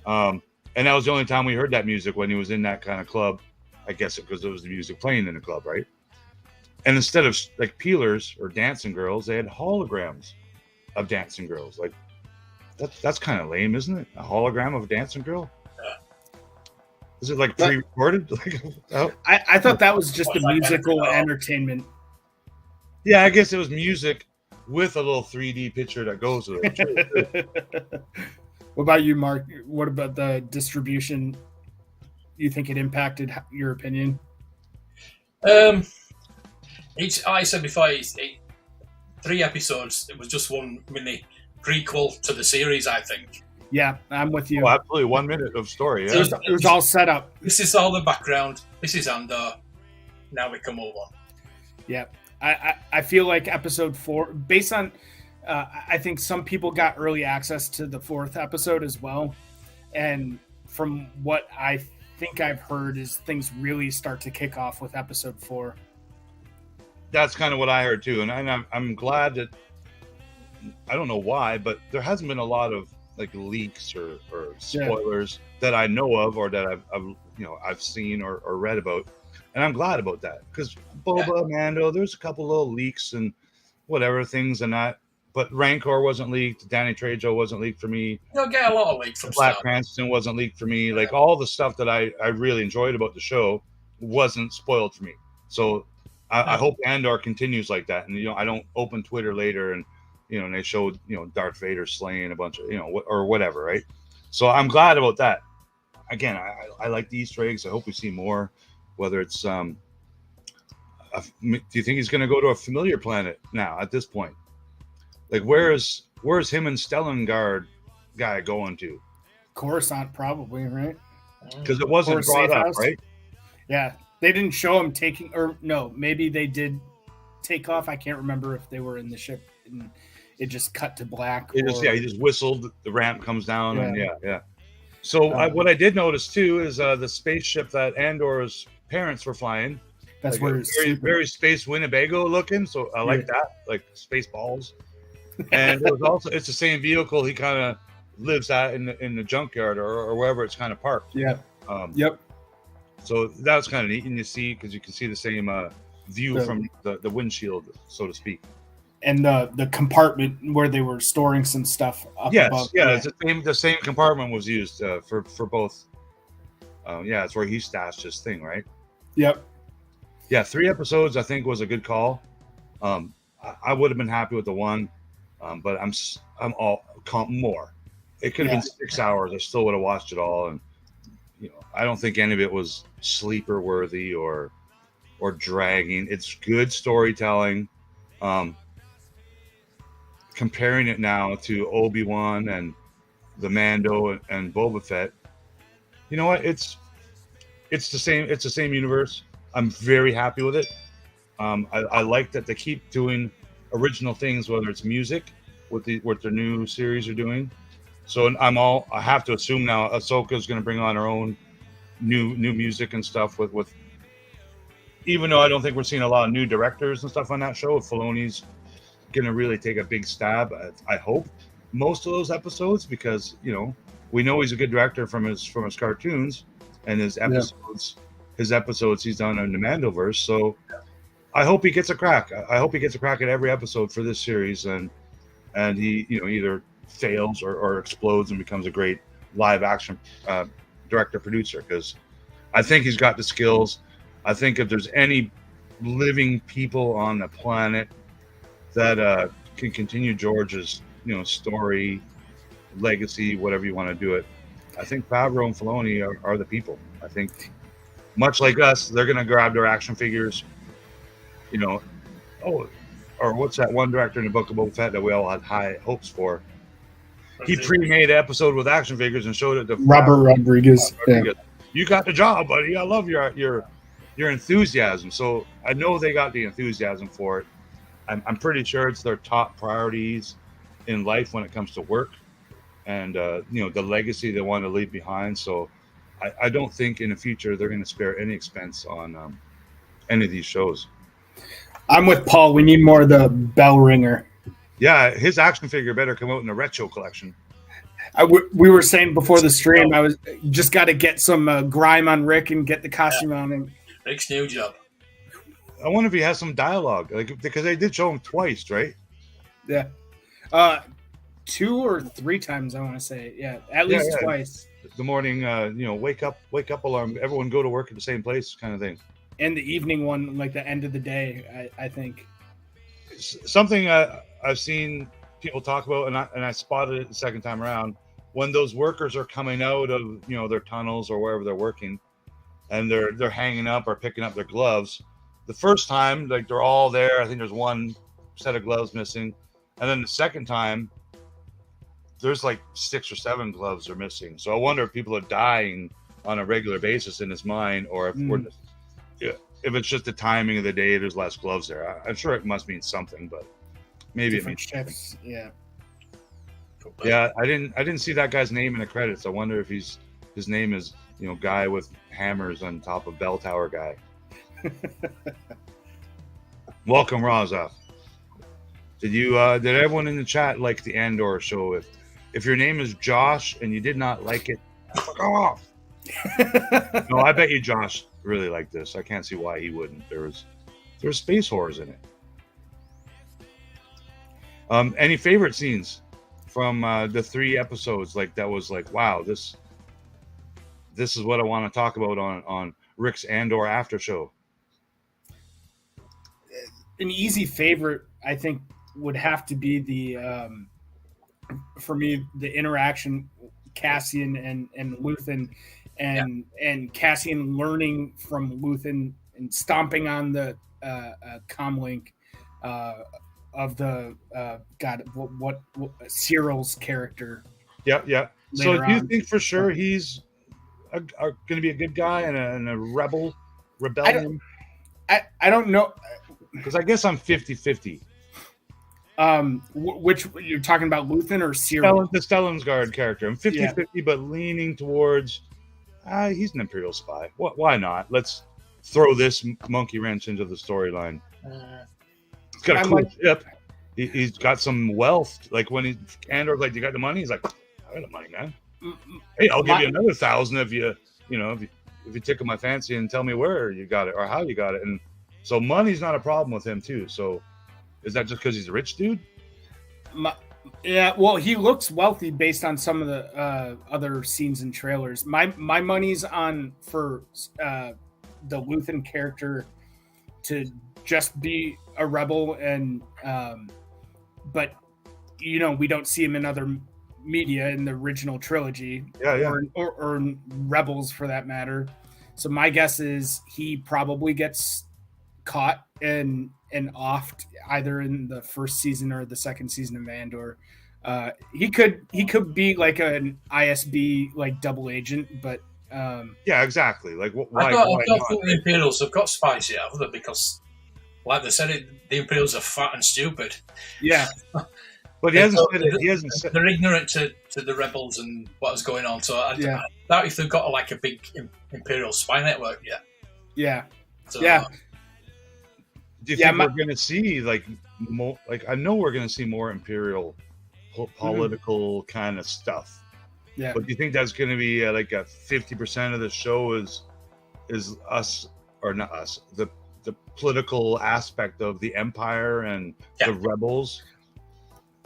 B: And that was the only time we heard that music, when he was in that kind of club. I guess because it was the music playing in the club, right? And instead of like peelers or dancing girls, they had holograms of dancing girls. Like, that's kind of lame, isn't it? A hologram of a dancing girl? Is it like pre-recorded?
D: I thought that was just a musical entertainment.
B: Yeah, I guess it was music with a little 3D picture that goes with it.
D: What about you, Mark? What about the distribution? You think it impacted your opinion?
C: I said before, 3 episodes. It was just one mini prequel to the series, I think.
D: Yeah, I'm with you.
B: Oh, absolutely. 1 minute of story. Yeah.
D: It was all set up.
C: This is all the background. This is Andor. Now we can move on.
D: Yeah, I feel like episode 4, based on, I think some people got early access to the 4th episode as well. And from what I think I've heard is things really start to kick off with episode 4.
B: That's kind of what I heard too. And I'm glad that, I don't know why, but there hasn't been a lot of like leaks or spoilers that I know of, or that I've seen or read about. and I'm glad about that because Boba, Mando, there's a couple little leaks and whatever things and that, but Rancor wasn't leaked. Danny Trejo wasn't leaked for me.
C: You'll get a lot of leaks from
B: Black
C: Star.
B: Cranston wasn't leaked for me. Like all the stuff that I really enjoyed about the show wasn't spoiled for me. So I hope Andor continues like that. And I don't open Twitter later and and they showed Darth Vader slaying a bunch of or whatever, right? So I'm glad about that. Again, I like the Easter eggs. I hope we see more. Whether it's do you think he's going to go to a familiar planet now at this point? Like where's him and Stellan guy going to?
D: Coruscant, probably, right?
B: Because it wasn't brought up, right?
D: Yeah, they didn't show him taking, or no, maybe they did take off. I can't remember if they were in the ship and it just cut to black.
B: He just whistled. The ramp comes down, and yeah. So what I did notice too is the spaceship that Andor's parents were flying.
D: That's
B: like
D: where
B: it's very Space Winnebago looking. So I like that, like space balls. And it was also it's the same vehicle he kind of lives at in the junkyard or wherever it's kind of parked.
D: Yeah.
B: Yep. So that was kind of neat, and you see because you can see the same view from the windshield, so to speak. And
D: the compartment where they were storing some stuff up above.
B: Yeah, it's the same compartment was used for both. It's where he stashed his thing, right?
D: Yep.
B: Yeah, 3 episodes I think was a good call. I would have been happy with the one, but I'm all more. It could have been 6 hours. I still would have watched it all, and I don't think any of it was sleeper worthy or dragging. It's good storytelling. Comparing it now to Obi-Wan and the Mando and Boba Fett, you know what? It's the same. It's the same universe. I'm very happy with it. I like that they keep doing original things, whether it's music, what their new series are doing. So I have to assume now Ahsoka is going to bring on her own new music and stuff with. Even though I don't think we're seeing a lot of new directors and stuff on that show, Filoni's going to really take a big stab at, I hope, most of those episodes because we know he's a good director from his cartoons and his episodes. His episodes he's done in the Mandoverse. So I hope he gets a crack. I hope he gets a crack at every episode for this series and he either fails or explodes and becomes a great live action director producer because I think he's got the skills. I think if there's any living people on the planet that can continue George's story, legacy, whatever you want to do it, I think Favreau and Filoni are the people. I think much like us, they're going to grab their action figures, or what's that one director in the Book of Boba Fett that we all had high hopes for? He pre-made an episode with action figures and showed it to
D: Robert Rodriguez. Yeah.
B: You got the job, buddy. I love your enthusiasm. So I know they got the enthusiasm for it. I'm pretty sure it's their top priorities in life when it comes to work and the legacy they want to leave behind. So I don't think in the future they're going to spare any expense on any of these shows.
D: I'm with Paul. We need more of the bell ringer.
B: Yeah, his action figure better come out in the retro collection.
D: We were saying before the stream, just got to get some grime on Rick and get the costume on him.
C: Rick's new job.
B: I wonder if he has some dialogue, because they did show him twice, right?
D: Yeah, 2 or 3 times I want to say. Yeah, at least twice.
B: The morning, wake up alarm. Everyone go to work at the same place, kind of thing.
D: And the evening one, like the end of the day, I think.
B: Something I've seen people talk about, and I spotted it the second time around, when those workers are coming out of their tunnels or wherever they're working, and they're hanging up or picking up their gloves. The first time, like they're all there. I think there's one set of gloves missing, and then the second time, there's like 6 or 7 gloves are missing. So I wonder if people are dying on a regular basis in his mind, or if it's just the timing of the day. There's less gloves there. I'm sure it must mean something, but maybe
D: different
B: it means
D: shifts. Yeah.
B: Yeah, I didn't see that guy's name in the credits. I wonder if his name is guy with hammers on top of bell tower guy. Welcome, Razaf. Did everyone in the chat like the Andor show? If your name is Josh and you did not like it, fuck off. No, I bet you Josh really like this. I can't see why he wouldn't. There's space horrors in it. Any favorite scenes from the 3 episodes? Like that was like, wow, this is what I want to talk about on Rick's Andor after show.
D: An easy favorite, I think, would have to be for me, the interaction Cassian and Luthen, and Cassian learning from Luthen and stomping on the comlink of the what Cyril's character.
B: Yeah. So do you think for sure he's going to be a good guy and a rebellion?
D: I don't know.
B: Because I guess I'm 50-50.
D: Which you're talking about, Luthen or Cyril?
B: The Stellensgard character. I'm 50-50, but leaning towards he's an Imperial spy. Why not? Let's throw this monkey wrench into the storyline. He's got a cool ship. He's got some wealth. Like when Andor's like, "You got the money?" He's like, "I got the money, man. Hey, I'll give you another 1,000 if you tickle my fancy and tell me where you got it or how you got it." And so money's not a problem with him too. So is that just because he's a rich dude?
D: Yeah, well, he looks wealthy based on some of the other scenes and trailers. My money's on for the Luthen character to just be a rebel, and but we don't see him in other media in the original trilogy, or Rebels for that matter. So my guess is he probably gets caught and offed either in the first season or the second season of Andor. He could be like an ISB like double agent, but
B: yeah, exactly. Like why?
C: I don't think the Imperials have got spies yet, have they? Because, like they said, the Imperials are fat and stupid.
D: Yeah,
B: but he hasn't said it. He hasn't said.
C: They're ignorant to the rebels and what is going on. So I doubt if they've got like a big Imperial spy network yet.
D: Yeah,
C: so,
D: yeah.
B: Do you think we're going to see like more? Like I know we're going to see more Imperial political kind of stuff.
D: Yeah.
B: But do you think that's going to be like a 50% of the show is us or not us? The political aspect of the Empire and the rebels,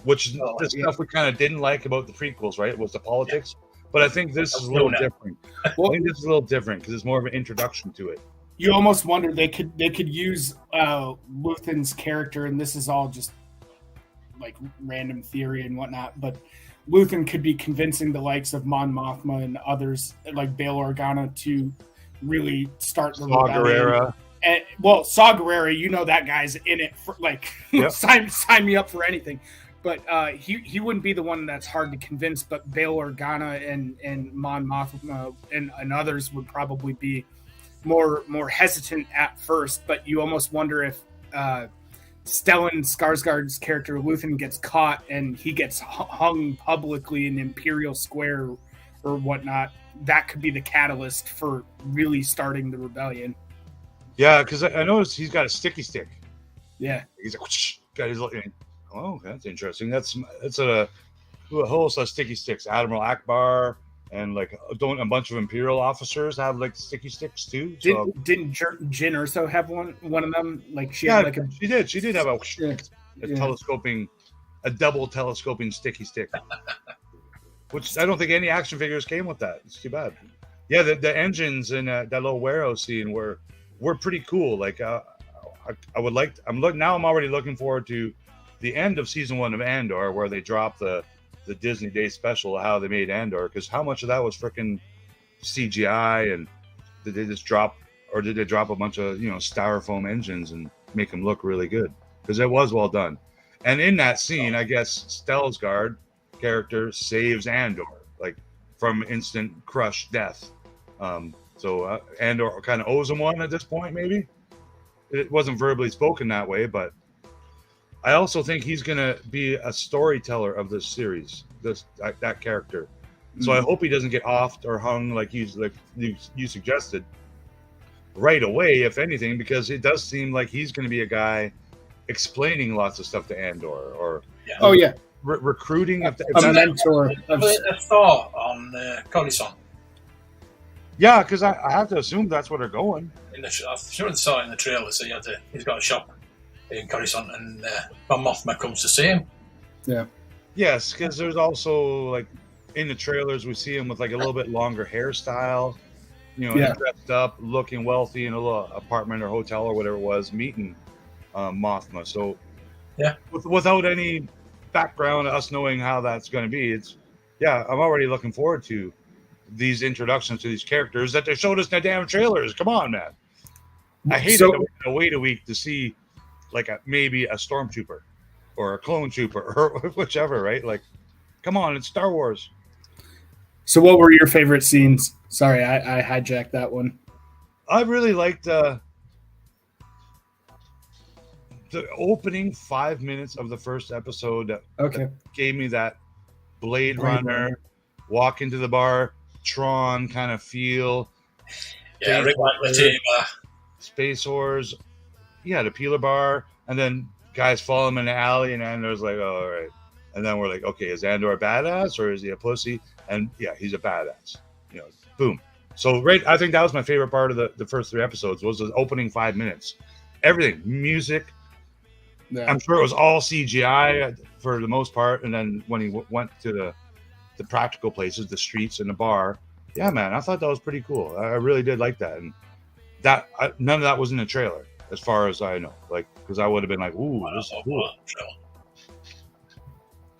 B: which is the stuff we kind of didn't like about the prequels, right? It was the politics. But I think this is a little different. Well, I think this is a little different because it's more of an introduction to it.
D: You almost wonder they could use Luthen's character, and this is all just like random theory and whatnot, but Luthen could be convincing the likes of Mon Mothma and others like Bail Organa to really start the rebellion. And, well, Saw Gerrera, that guy's in it for like sign me up for anything. But he wouldn't be the one that's hard to convince. But Bail Organa and Mon Mothma and others would probably be more hesitant at first. But you almost wonder if Stellan Skarsgård's character Luthen gets caught and he gets hung publicly in Imperial Square or whatnot. That could be the catalyst for really starting the rebellion.
B: Yeah, because I noticed he's got a sticky stick.
D: Yeah,
B: he's like, got his. Oh, that's interesting. That's a host of sticky sticks. Admiral Akbar and like don't a bunch of Imperial officers have like sticky sticks too. So,
D: didn't Jyn Erso have one of them? Like she
B: had
D: like
B: she did. She did have a telescoping, a double telescoping sticky stick. Which I don't think any action figures came with that. It's too bad. Yeah, the engines in that little warehouse scene were pretty cool. Like I would like. I'm already looking forward to the end of season 1 of Andor, where they drop the Disney Day special, how they made Andor, because how much of that was freaking CGI, and did they just drop, or did they drop a bunch of styrofoam engines and make them look really good? Because it was well done. And in that scene, I guess Stellsgard character saves Andor like from instant crush death. So Andor kind of owes him one at this point. Maybe it wasn't verbally spoken that way, but I also think he's going to be a storyteller of this series, that character. So I hope he doesn't get offed or hung like you suggested right away, if anything, because it does seem like he's going to be a guy explaining lots of stuff to Andor or recruiting.
D: A mentor.
C: A thought on Coruscant.
B: Yeah, because I have to assume that's where they're going.
C: I'm sure I saw it in the trailer. So he's got a shop in Coruscant, and Mon Mothma comes to see him.
D: Yeah.
B: Yes, because there's also like in the trailers we see him with like a little bit longer hairstyle, dressed up, looking wealthy in a little apartment or hotel or whatever it was, meeting Mothma. So
C: yeah,
B: without any background, us knowing how that's going to be, I'm already looking forward to these introductions to these characters that they showed us in the damn trailers. Come on, man. I hate it to wait a week to see like maybe a stormtrooper or a clone trooper or whichever, right? Like, come on, it's Star Wars.
D: So what were your favorite scenes? Sorry, I hijacked that one.
B: I really liked the opening 5 minutes of the first episode that gave me that Blade Runner, walk into the bar, Tron kind of feel.
C: Yeah, Rick Latimer.
B: Space Wars. Yeah, the Peeler Bar. And then guys follow him in the alley, and Andor's like, oh, all right. And then we're like, okay, is Andor a badass or is he a pussy? And yeah, he's a badass. Boom. So I think that was my favorite part of the first 3 episodes was the opening 5 minutes. Everything, music. Yeah. I'm sure it was all CGI for the most part. And then when he went to the practical places, the streets and the bar, yeah, man, I thought that was pretty cool. I really did like that. And none of that was in the trailer, as far as I know. Like, because I would have been like, ooh, this is cool.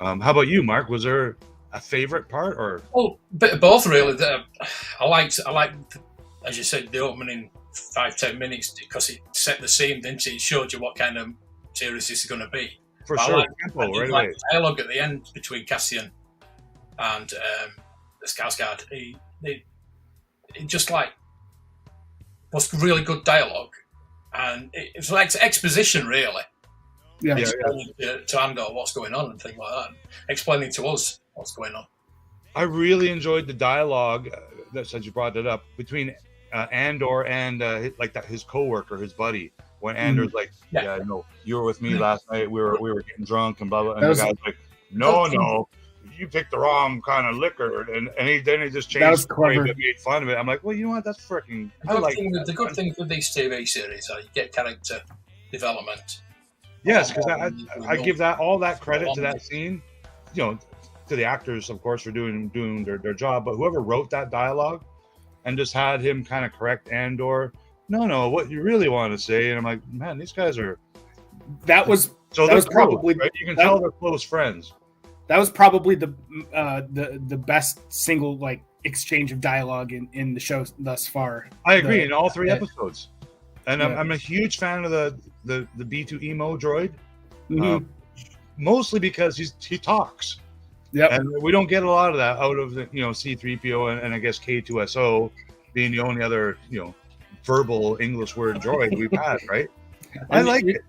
B: How about you, Mark? Was there a favorite part or?
C: Oh, a bit of both, really. I liked, as you said, the opening 5-10 minutes because it set the scene, didn't it? It showed you what kind of series this is going to be.
B: For sure. I
C: like the dialogue at the end between Cassian and the Skarsgård. It just like was really good dialogue, and it's like exposition, really.
D: Yeah.
C: Explaining to Andor what's going on and things like that. Explaining to us what's going on.
B: I really enjoyed the dialogue since you brought it up between Andor and his coworker, his buddy. When Andor's like, yeah, no, you were with me last night. We were getting drunk and blah blah. And the guy's like, no, you picked the wrong kind of liquor. And he just changed the way that made fun of it. I'm like, well, you know what? That's freaking.
C: The good thing with these TV series are you get character development.
B: Yes, because I give all that credit to that scene, to the actors, of course, for doing their job. But whoever wrote that dialogue and just had him kind of correct Andor, no, what you really want to say, and I'm like, man, these guys are.
D: That was probably
B: right? You can tell they're close friends.
D: That was probably the best single exchange of dialogue in the show thus far.
B: I agree in all 3 episodes, and I'm a huge fan of the B2 emo droid, mostly because he talks.
D: Yeah,
B: and we don't get a lot of that out of the C-3PO and I guess K2SO being the only other verbal English word droid we've had, right? I like it.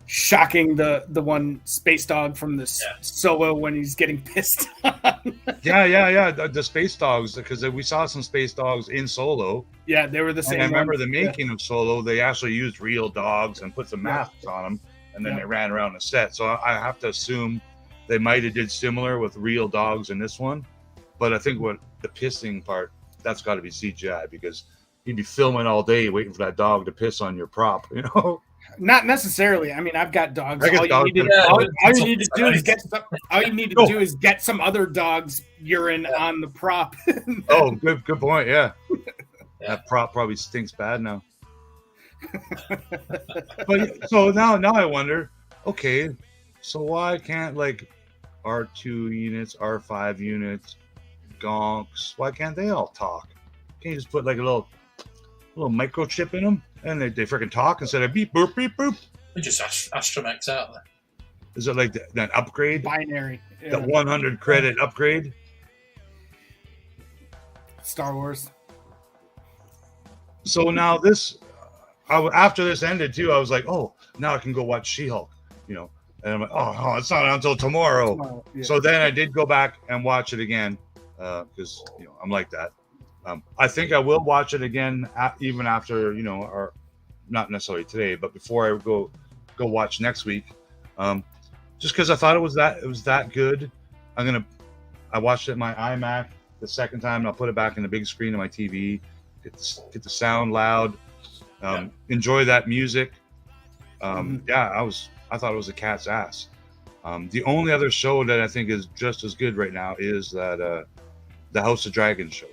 D: Shocking the one space dog from the Solo when he's getting pissed on.
B: yeah. The space dogs, because we saw some space dogs in Solo.
D: Yeah, they were the same.
B: And I remember the making of Solo, they actually used real dogs and put some masks on them, and then they ran around the set. So I have to assume they might have did similar with real dogs in this one. But I think what the pissing part, that's got to be CGI, because you'd be filming all day waiting for that dog to piss on your prop,
D: Not necessarily. I mean, I've got dogs.
B: All
D: you need to do is get some other dog's urine on the prop.
B: Oh, good point. Yeah. That prop probably stinks bad now. But so now I wonder, okay, so why can't R2 units, R5 units, gonks, why can't they all talk? Can't you just put a little microchip in them and they freaking talk instead of beep boop beep boop?
C: We just astromechs out there.
B: Is it like that upgrade?
D: Binary. Yeah.
B: That 100 credit upgrade?
D: Star Wars.
B: So now after this ended too, I was like, oh, now I can go watch She-Hulk, and I'm like, oh, it's not until tomorrow. Yeah. So then I did go back and watch it again because I'm like that. I think I will watch it again even after or not necessarily today, but before I go watch next week, just because I thought it was that good. I watched it in my iMac the second time, and I'll put it back in the big screen of my TV. Get the sound loud. Enjoy that music. Yeah, I thought it was a cat's ass. The only other show that I think is just as good right now is that the House of Dragons show,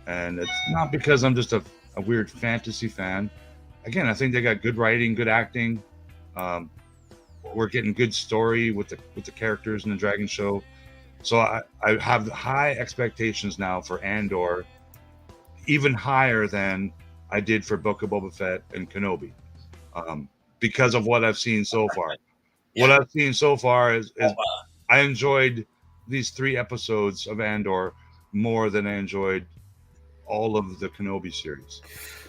B: and it's not because I'm just a weird fantasy fan. Again, I think they got good writing, good acting. We're getting good story with the characters in the Dragon show. So I have high expectations now for Andor, even higher than I did for Book of Boba Fett and Kenobi, because of what I've seen so far. What I've seen so far is I enjoyed these 3 episodes of Andor more than I enjoyed all of the Kenobi series.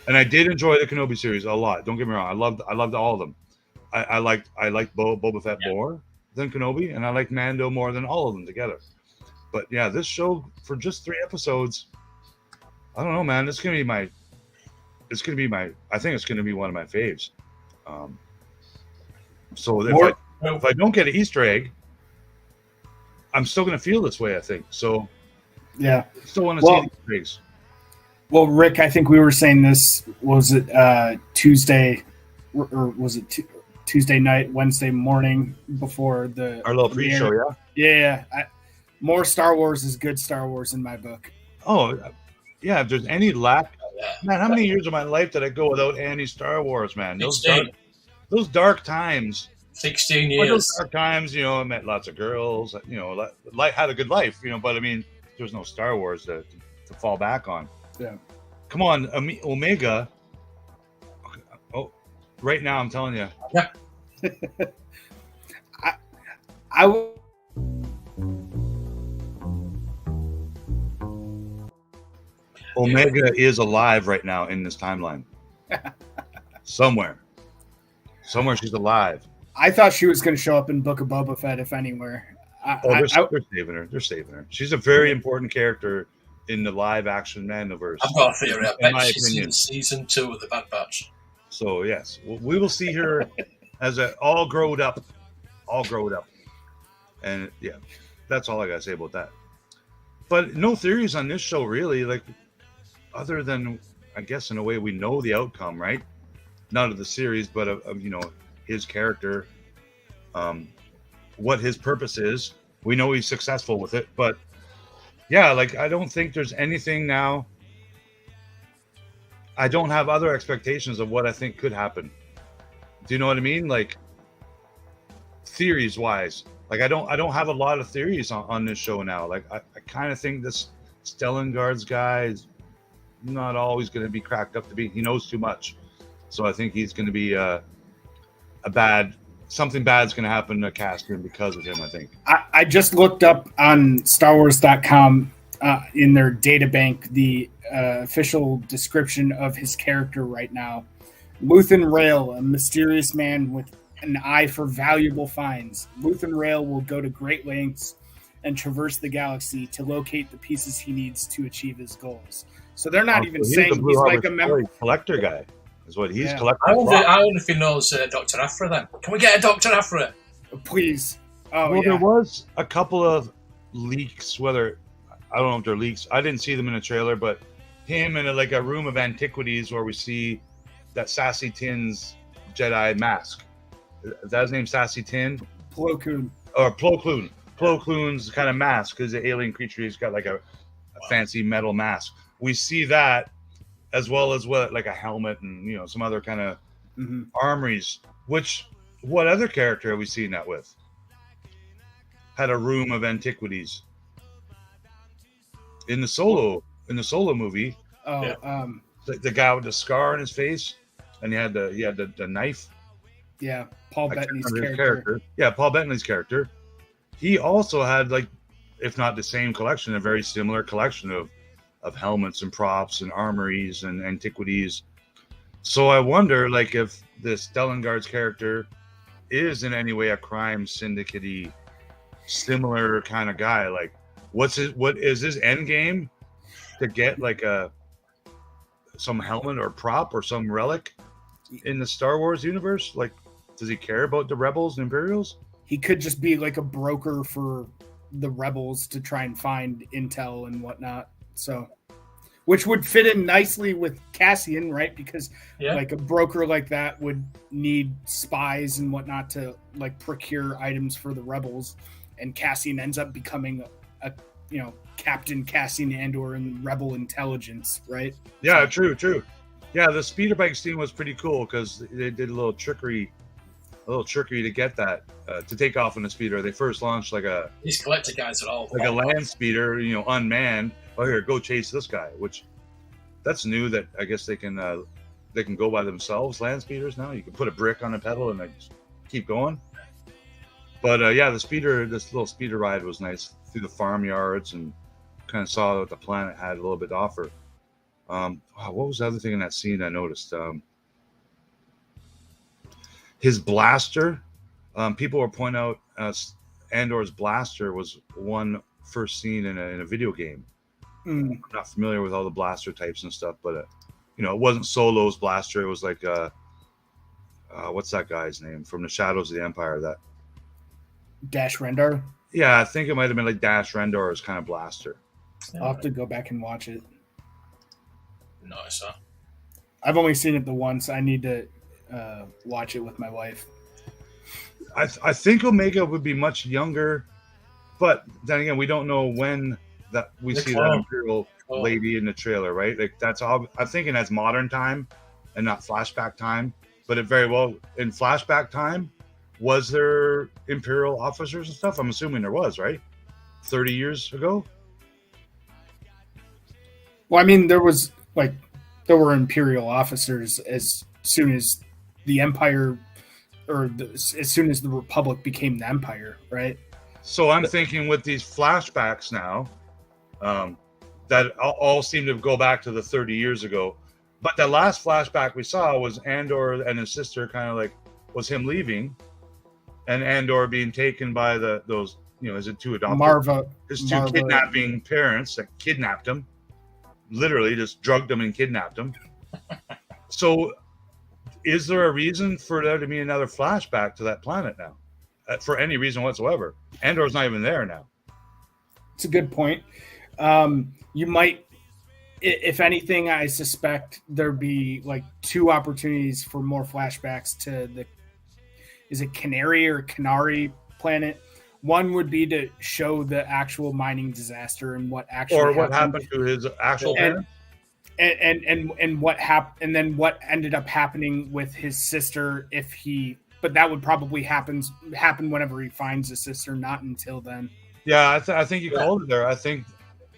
B: And I did enjoy the Kenobi series a lot. Don't get me wrong. I loved all of them. I liked Boba Fett more than Kenobi, and I liked Mando more than all of them together. But yeah, this show for just 3 episodes, I don't know, man. I think it's gonna be one of my faves. So if I don't get an Easter egg, I'm still gonna feel this way, I think. So
D: yeah,
B: I still want to see the Easter eggs.
D: Well, Rick, I think we were saying this, was it Tuesday, or was it Tuesday night, Wednesday morning before
B: our little pre-show,
D: yeah. More Star Wars is good Star Wars in my book.
B: Oh, yeah. If there's any lack, man, how many years of my life did I go without any Star Wars, man? Those dark times.
C: 16 years.
B: Those dark times, I met lots of girls, had a good life, but I mean, there's no Star Wars to fall back on.
D: Yeah.
B: Come on, Omega. Oh, right now I'm telling you.
C: Yeah.
B: Omega is alive right now in this timeline. Somewhere she's alive.
D: I thought she was going to show up in Book of Boba Fett, if anywhere.
B: They're saving her. They're saving her. She's a very important character in the live action Mandoverse.
C: I've got a theory. I bet she's in season 2 of the Bad Batch.
B: So yes, we will see her as all grown up, and yeah, that's all I gotta say about that. But no theories on this show, really. Like, other than, I guess, in a way, we know the outcome, right? Not of the series, but of his character, what his purpose is. We know he's successful with it, but yeah, like, I don't think there's anything now. I don't have other expectations of what I think could happen. Do you know what I mean? Like, theories wise, like, I don't have a lot of theories on this show now. Like, I kind of think this Stellan Guards guy is not always going to be cracked up to be. He knows too much, so I think he's going to be something bad's going to happen to Caspian because of him, I think.
D: I just looked up on StarWars.com in their data bank the official description of his character right now. Luthen Rail, a mysterious man with an eye for valuable finds. Luthen Rail will go to great lengths and traverse the galaxy to locate the pieces he needs to achieve his goals. So they're not even saying he's like a member
B: collector guy. Is what he's collecting.
C: I wonder if he knows Dr. Aphra then. Can we get a Dr. Aphra?
D: Please.
B: There was a couple of leaks, whether, I don't know if they're leaks. I didn't see them in a trailer, but him in a room of antiquities where we see that Sassy Tin's Jedi mask. Is that his name, Sassy Tin?
D: Plo Koon.
B: Or Plo Koon. Plo Koon's kind of mask, because the alien creature, he's got like a fancy metal mask. We see that, as well as like a helmet and some other kind of armories. What other character have we seen that with? Had a room of antiquities in the Solo movie. The guy with the scar on his face, and he had the knife.
D: Yeah, Paul Bettany's character.
B: Yeah, Paul Bettany's character. He also had, like, if not the same collection, a very similar collection of helmets and props and armories and antiquities. So I wonder, like, if this Stellan Guards character is in any way a crime syndicate-y, similar kind of guy. Like, what is his end game? To get like some helmet or prop or some relic in the Star Wars universe? Like, does he care about the Rebels and Imperials?
D: He could just be like a broker for the rebels to try and find intel and whatnot. So, which would fit in nicely with Cassian, right? Because like a broker like that would need spies and whatnot to like procure items for the rebels, and Cassian ends up becoming a Captain Cassian Andor in Rebel intelligence, right?
B: Yeah, true. Yeah, the speeder bike scene was pretty cool because they did a little trickery to get that to take off in a speeder. They first launched
C: these collector guys at all
B: a land speeder, unmanned. Oh, here, go chase this guy. Which that's new. That I guess they can go by themselves. Land speeders now. You can put a brick on a pedal and they just keep going. But this little speeder ride was nice through the farmyards and kind of saw what the planet had a little bit to offer. What was the other thing in that scene I noticed? His blaster. People were pointing out Andor's blaster was one first seen in a video game. I'm not familiar with all the blaster types and stuff, but it wasn't Solo's blaster. It was like what's that guy's name from the Shadows of the Empire? That
D: Dash Rendar.
B: Yeah, I think it might have been like Dash Rendar's kind of blaster.
D: I'll have to go back and watch it.
C: Nice, huh?
D: I've only seen it the once. I need to watch it with my wife.
B: I think Omega would be much younger, but then again, we don't know when that we see that Imperial lady in the trailer, right? Like that's all. I'm thinking that's modern time and not flashback time. But it very well in flashback time, was there Imperial officers and stuff? I'm assuming there was, right? 30 years ago.
D: Well, I mean, there were Imperial officers as soon as the Empire, as soon as the Republic became the Empire, right?
B: So I'm thinking with these flashbacks now, that all seem to go back to the 30 years ago. But the last flashback we saw was Andor and his sister was him leaving, and Andor being taken by those his two adopted his two kidnapping parents that kidnapped him, literally just drugged him and kidnapped him. So is there a reason for there to be another flashback to that planet now, for any reason whatsoever? Andor's not even there now.
D: It's a good point. You might, if anything, I suspect there'd be like two opportunities for more flashbacks to is it Canary planet? One would be to show the actual mining disaster and what actually
B: happened to his actual parents.
D: And what happened, and then what ended up happening with his sister but that would probably happen whenever he finds his sister, not until then.
B: Yeah, I think you called it there. I think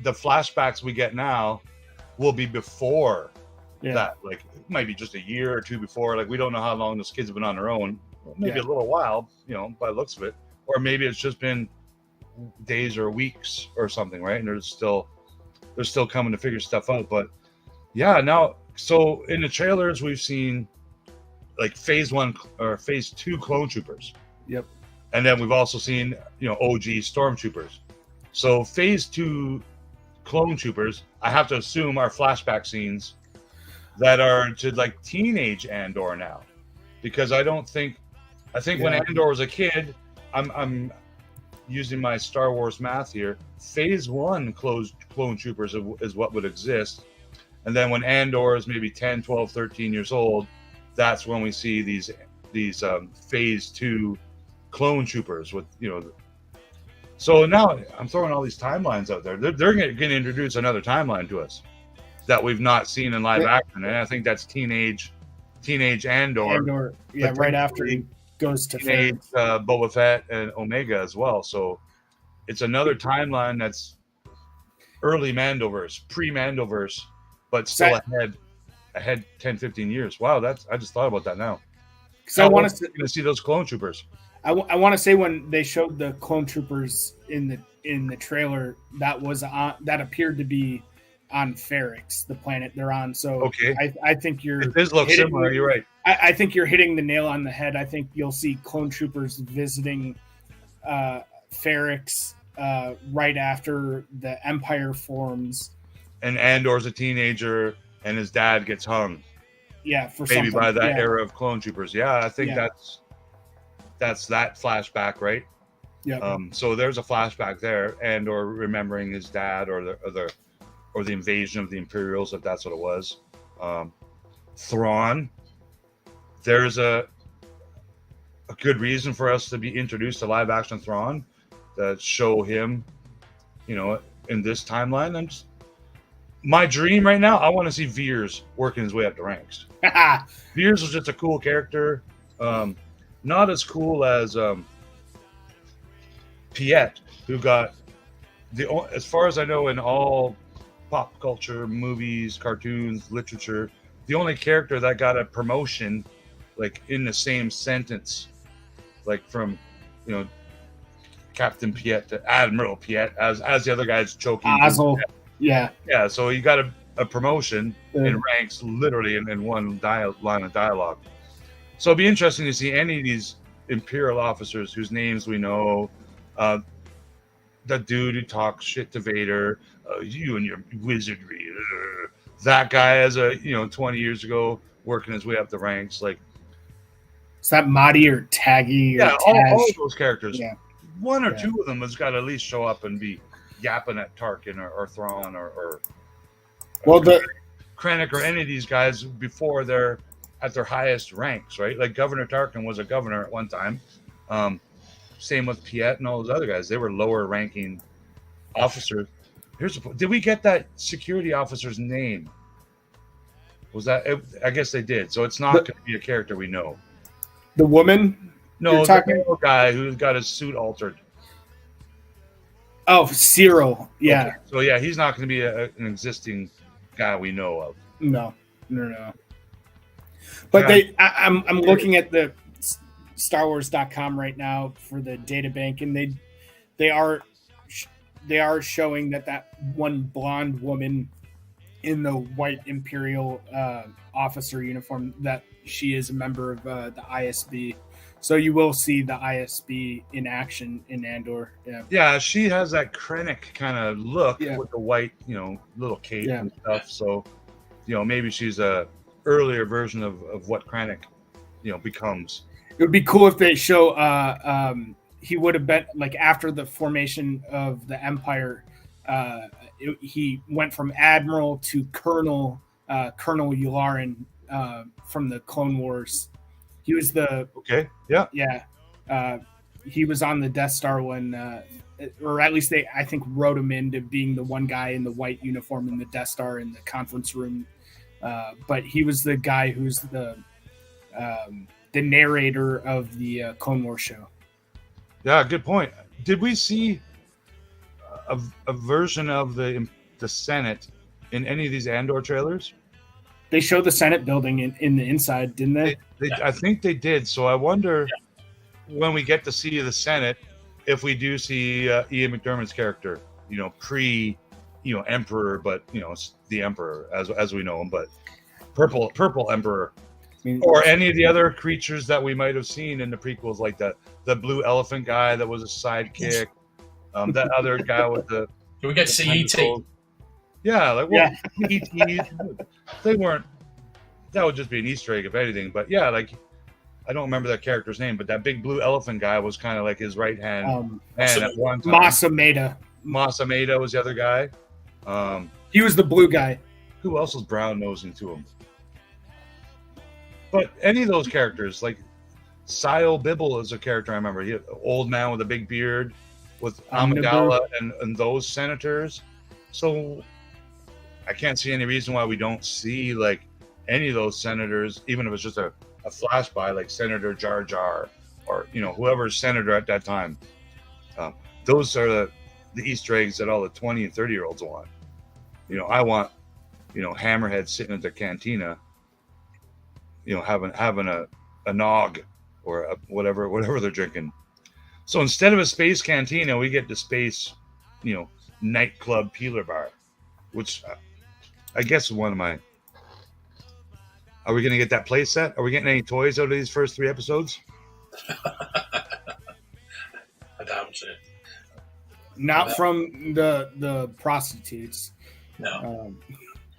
B: the flashbacks we get now will be before that. Like it might be just a year or two before. Like we don't know how long those kids have been on their own. Maybe a little while, by the looks of it. Or maybe it's just been days or weeks or something, right? And they're still coming to figure stuff out. But yeah, now so in the trailers we've seen like phase 1 or phase 2 clone troopers.
D: Yep.
B: And then we've also seen, OG stormtroopers. So phase 2 clone troopers, I have to assume are flashback scenes that are to like teenage Andor now. Because I think when Andor was a kid, I'm using my Star Wars math here. Phase 1 clone troopers is what would exist. And then when Andor is maybe 10, 12, 13 years old, that's when we see these phase 2 clone troopers with, So now I'm throwing all these timelines out there. They're going to introduce another timeline to us that we've not seen in live action. And I think that's teenage Andor.
D: Yeah, right after he goes to
B: teenage Boba Fett and Omega as well. So it's another timeline that's early Mandoverse, pre-Mandoverse, but still ahead 10, 15 years. Wow, I just thought about that now.
D: Because I want
B: to see those clone troopers.
D: I want to say when they showed the clone troopers in the trailer, that appeared to be on Ferrix, the planet they're on. So
B: okay.
D: I think
B: it does look similar. You're right.
D: I think you're hitting the nail on the head. I think you'll see clone troopers visiting Ferrix right after the Empire forms. And
B: Andor's a teenager, and his dad gets hung.
D: Yeah, for
B: maybe
D: something.
B: By that era of clone troopers. Yeah, I think that's that flashback, right?
D: Yeah.
B: So there's a flashback there, and or remembering his dad or the invasion of the Imperials, if that's what it was. Thrawn. There's a good reason for us to be introduced to live action Thrawn that show him, in this timeline. And my dream right now, I want to see Veers working his way up the ranks. Veers was just a cool character, not as cool as Piet, who got as far as I know, in all pop culture, movies, cartoons, literature, the only character that got a promotion, like in the same sentence, like from, Captain Piet to Admiral Piet, as the other guy's choking.
D: Ozzel. Yeah.
B: Yeah, so he got a promotion in ranks literally in one line of dialogue. So it'd be interesting to see any of these Imperial officers whose names we know. The dude who talks shit to Vader, you and your wizardry. That guy, as 20 years ago, working his way up the ranks. Like,
D: is that Mahdi or Taggy?
B: Yeah,
D: or
B: all of those characters.
D: Yeah.
B: One or two of them has got to at least show up and be yapping at Tarkin or Thrawn or Krennic or any of these guys before they're at their highest ranks, right? Like Governor Tarkin was a governor at one time. Same with Piet and all those other guys. They were lower ranking officers. Did we get that security officer's name? Was that? I guess they did. So it's not going to be a character we know.
D: The woman?
B: No, the guy who's got his suit altered.
D: Oh, Cyril. Yeah.
B: Okay. So yeah, he's not going to be an existing guy we know of.
D: No. But I'm looking at the StarWars.com right now for the data bank, and they are showing that one blonde woman in the white Imperial officer uniform, that she is a member of the ISB. So you will see the ISB in action in Andor.
B: Yeah, she has that Krennic kind of look with the white, little cape and stuff. So, maybe she's a earlier version of what Krennic, becomes.
D: It would be cool if they show he would have been like after the formation of the Empire. He went from Admiral to Colonel Yularen from the Clone Wars. He was he was on the Death Star when, or at least I think wrote him into being the one guy in the white uniform in the Death Star in the conference room. But he was the guy who's the narrator of the Clone Wars show.
B: Yeah, good point. Did we see a version of the Senate in any of these Andor trailers?
D: They showed the Senate building in the inside, didn't they?
B: I think they did. So I wonder when we get to see the Senate, if we do see Ian McDermott's character, pre, Emperor, but it's the Emperor as we know him, but purple Emperor, or any of the other creatures that we might have seen in the prequels, like the blue elephant guy that was a sidekick, that other guy with the.
C: Do we get to see E.T.?
B: Yeah, E.T. They weren't. That would just be an Easter egg, if anything. But yeah, like I don't remember that character's name, but that big blue elephant guy was kind of like his right hand man at one time.
D: Masameda
B: was the other guy.
D: He was the blue guy.
B: Who else was brown nosing to him? But any of those characters, like Sile Bibble is a character I remember. He, old man with a big beard, with Amidala and those senators. So I can't see any reason why we don't see like any of those senators, even if it's just a flashby, like Senator Jar Jar or whoever's senator at that time. Those are the Easter eggs that all the 20 and 30-year-olds want. I want Hammerhead sitting at the cantina, having a nog or whatever they're drinking. So instead of a space cantina, we get the space, nightclub peeler bar, which I guess is one of my. Are we going to get that play set? Are we getting any toys out of these first 3 episodes?
C: I doubt it.
D: Not from the prostitutes.
C: No.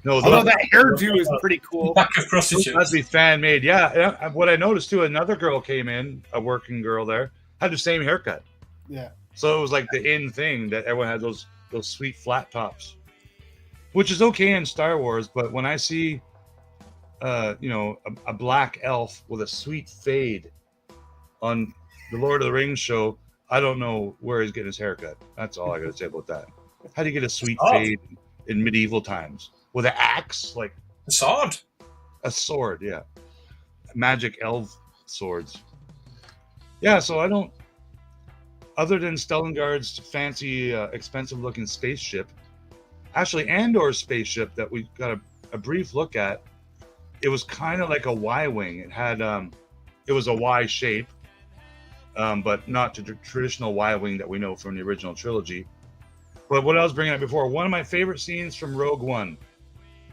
B: No.
D: Although that hairdo is pretty cool.
C: Back of prostitutes.
B: Must be fan made. Yeah. What I noticed too, another girl came in, a working girl there, had the same haircut.
D: Yeah.
B: So it was like the in thing that everyone had those sweet flat tops, which is okay in Star Wars. But when I see, a black elf with a sweet fade on the Lord of the Rings show, I don't know where he's getting his haircut. That's all I got to say about that. How do you get a sweet fade in medieval times with an axe, like
C: a sword?
B: A sword, yeah. Magic elf swords. Yeah, so I don't. Other than Stellangar's fancy, expensive-looking spaceship, actually Andor's spaceship that we got a brief look at, it was kind of like a Y-wing. It had, it was a Y shape, but not the traditional Y-wing that we know from the original trilogy. But what I was bringing up before, one of my favorite scenes from Rogue One,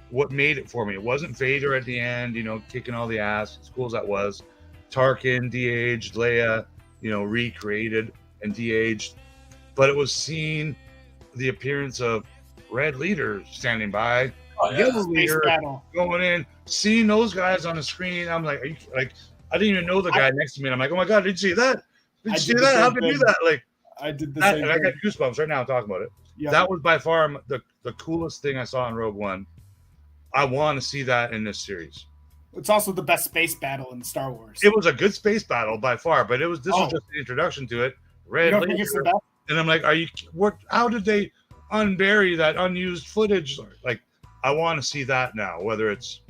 B: what made it for me, it wasn't Vader at the end, kicking all the ass, as cool as that was. Tarkin, de-aged, Leia, recreated and de-aged, but it was seeing the appearance of Red Leader standing by, Yellow Leader going in, seeing those guys on the screen. I'm like, I didn't even know the guy next to me. And I'm like, oh my god, did you see that? Did you see that? How did you do that? Like,
D: I did the same.
B: And I got goosebumps right now talking about it. Yeah. That was by far the coolest thing I saw in Rogue One. I want to see that in this series.
D: It's also the best space battle in Star Wars.
B: It was a good space battle by far, but was just the introduction to it. Red Leader, and I'm like, how did they unbury that unused footage? Like, I want to see that now, whether it's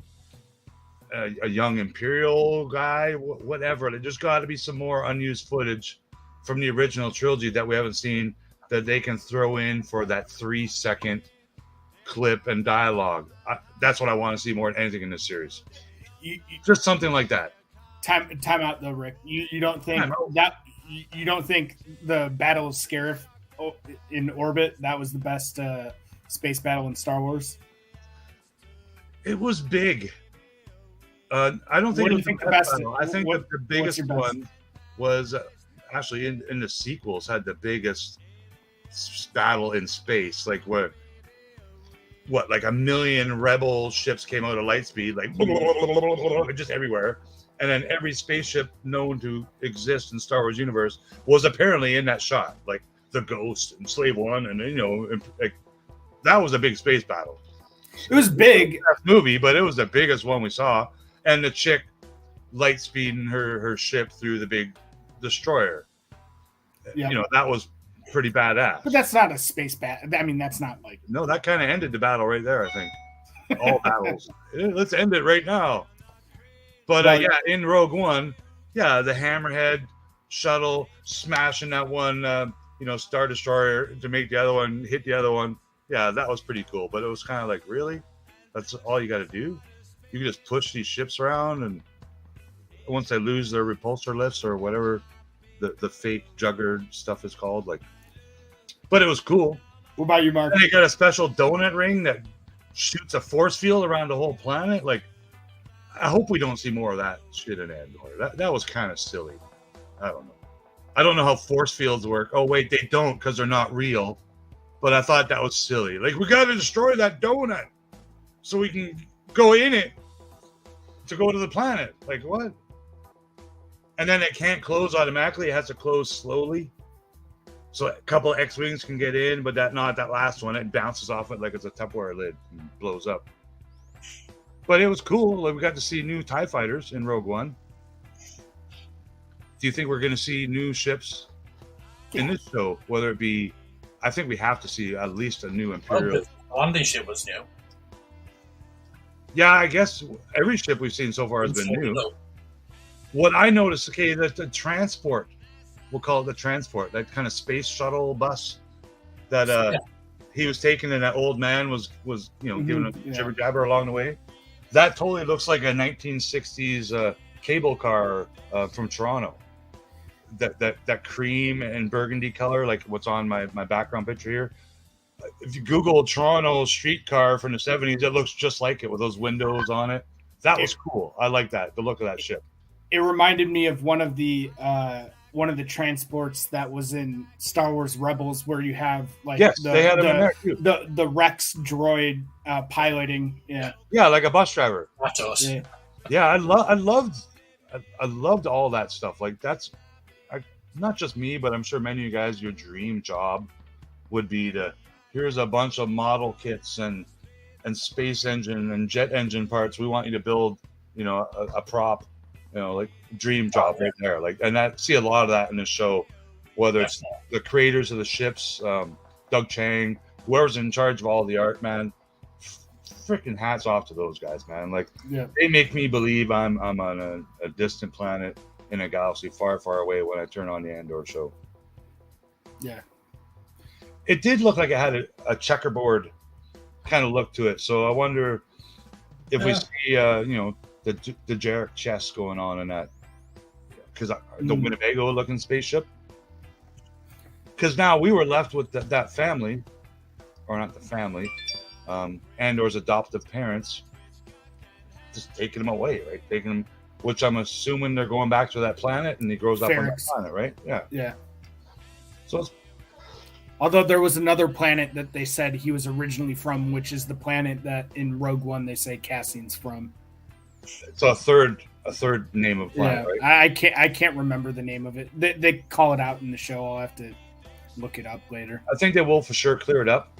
B: a young Imperial guy, whatever. There just got to be some more unused footage from the original trilogy that we haven't seen that they can throw in for that 3-second clip and dialogue. That's what I want to see more than anything in this series. Just something like that.
D: Time out though, Rick. You don't think that? You don't think the Battle of Scarif in orbit, that was the best space battle in Star Wars?
B: It was big. I don't think it was the best battle. I think that the biggest one was actually in the sequels had the biggest battle in space. Like like 1 million rebel ships came out of Lightspeed, like just everywhere. And then every spaceship known to exist in Star Wars universe was apparently in that shot, like the Ghost and Slave One, and that was a big space battle.
D: It was big
B: movie, but it was the biggest one we saw. And the chick light speeding her ship through the big destroyer. Yeah. That was pretty badass.
D: But that's not a space battle. I mean, that's not like
B: that kind of ended the battle right there. I think all battles. Let's end it right now. But in Rogue One, the Hammerhead shuttle smashing that one, Star Destroyer to make the other one hit the other one. Yeah, that was pretty cool. But it was kind of like, really? That's all you got to do? You can just push these ships around, and once they lose their repulsor lifts or whatever the fake jugger stuff is called, but it was cool.
D: What about you, Mark?
B: And they got a special donut ring that shoots a force field around the whole planet. I hope we don't see more of that shit in Andor. That was kind of silly. I don't know. I don't know how force fields work. Oh, wait, they don't because they're not real. But I thought that was silly. We got to destroy that donut so we can go in it to go to the planet. What? And then it can't close automatically. It has to close slowly. So a couple of X-Wings can get in, but not that last one. It bounces off it like it's a Tupperware lid and blows up. But it was cool. We got to see new TIE fighters in Rogue One. Do you think we're going to see new ships in this show? Whether it be, I think we have to see at least a new Imperial.
C: The landing ship was new.
B: Yeah, I guess every ship we've seen so far has been new. What I noticed, that the transport, we'll call it the transport, that kind of space shuttle bus that he was taking, and that old man was giving a jibber jabber along the way. That totally looks like a 1960s cable car from Toronto. That cream and burgundy color, like what's on my background picture here. If you Google Toronto streetcar from the 70s, it looks just like it with those windows on it. That was cool. I like that, the look of that ship.
D: It reminded me of one of the transports that was in Star Wars Rebels, where you have
B: they had them in there too.
D: The Rex droid piloting.
B: Yeah, like a bus driver.
C: That's awesome.
B: Yeah, I loved all that stuff. not just me, but I'm sure many of you guys, your dream job would be to here's a bunch of model kits and space engine and jet engine parts. We want you to build, a prop, like dream job right there. Like, and I see a lot of that in the show, whether it's the creators of the ships, Doug Chang, whoever's in charge of all the art, man. Freaking hats off to those guys, man. Like, they make me believe I'm on a distant planet in a galaxy far, far away when I turn on the Andor show.
D: Yeah.
B: It did look like it had a checkerboard kind of look to it. So I wonder if we see, the Jarek chess going on in that. Because the Winnebago looking spaceship. Because now we were left with that family, or not the family, Andor's adoptive parents, just taking him away, right? Taking him, which I'm assuming they're going back to that planet, and he grows up on that planet, right? Yeah.
D: Yeah.
B: So it's,
D: although there was another planet that they said he was originally from, which is the planet that in Rogue One they say Cassian's from.
B: So a third name of planet, right?
D: I can't remember the name of it. They call it out in the show. I'll have to look it up later.
B: I think they will for sure clear it up.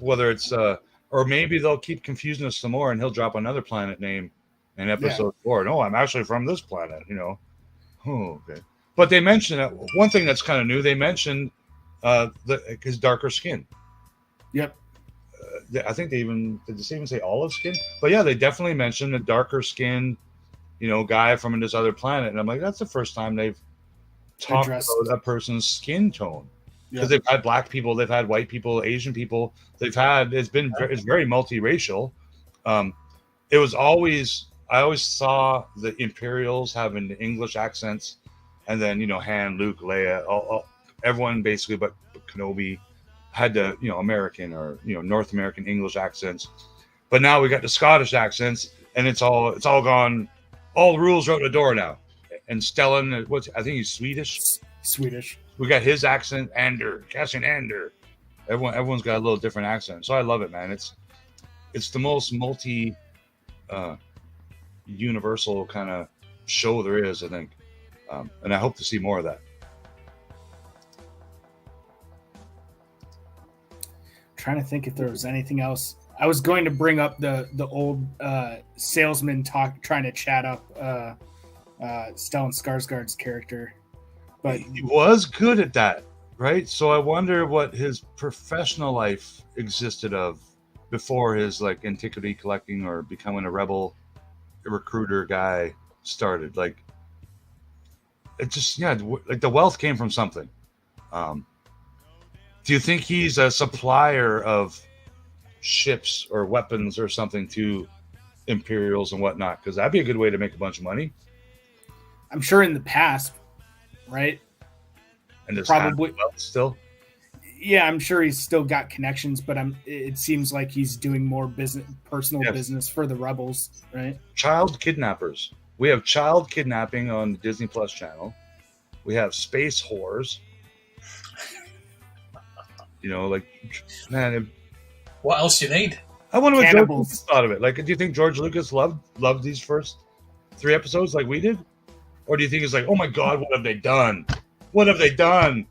B: Whether it's or maybe they'll keep confusing us some more, and he'll drop another planet name in episode 4. No, I'm actually from this planet. Oh, okay. But they mentioned that one thing that's kind of new. They mentioned his darker skin.
D: Yep.
B: I think did they even say olive skin? But yeah, they definitely mentioned a darker skin, guy from this other planet. And I'm like, that's the first time they've talked about a person's skin tone. Because they've had black people, they've had white people, Asian people. It's very multiracial. It was always, I always saw the Imperials having the English accents, and then Han, Luke, Leia, everyone basically, but Kenobi had the American or North American English accents. But now we got the Scottish accents, and it's all gone. All the rules are out the door now. And Stellan, I think he's Swedish.
D: Swedish.
B: We got his accent, Cassian Andor. Everyone's got a little different accent, so I love it, man. It's the most universal kind of show there is, I think, and I hope to see more of that.
D: Trying to think if there was anything else. I was going to bring up the old salesman trying to chat up Stellan Skarsgård's character. But
B: he was good at that, right? So I wonder what his professional life existed of before his antiquity collecting or becoming a rebel recruiter guy started. Like, it just the wealth came from something. Do you think he's a supplier of ships or weapons or something to Imperials and whatnot? Because that'd be a good way to make a bunch of money.
D: I'm sure in the past. Right,
B: and there's probably still.
D: Yeah, I'm sure he's still got connections, but it seems like he's doing more personal business for the rebels, right?
B: Child kidnappers. We have child kidnapping on the Disney Plus channel. We have space whores. Man.
C: What else do you need?
B: I wonder what George Lucas thought of it. Like, do you think George Lucas loved these first 3 episodes like we did? Or do you think it's like, oh my God, what have they done? What have they done?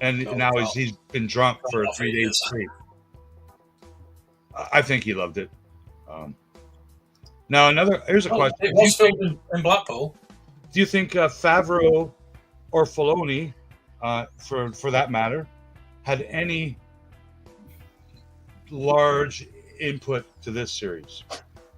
B: And now he's been drunk for 3 days straight. I think he loved it. Now here's a question.
C: It was filmed in Blackpool.
B: Do you think Favreau or Filoni, for that matter, had any large input to this series?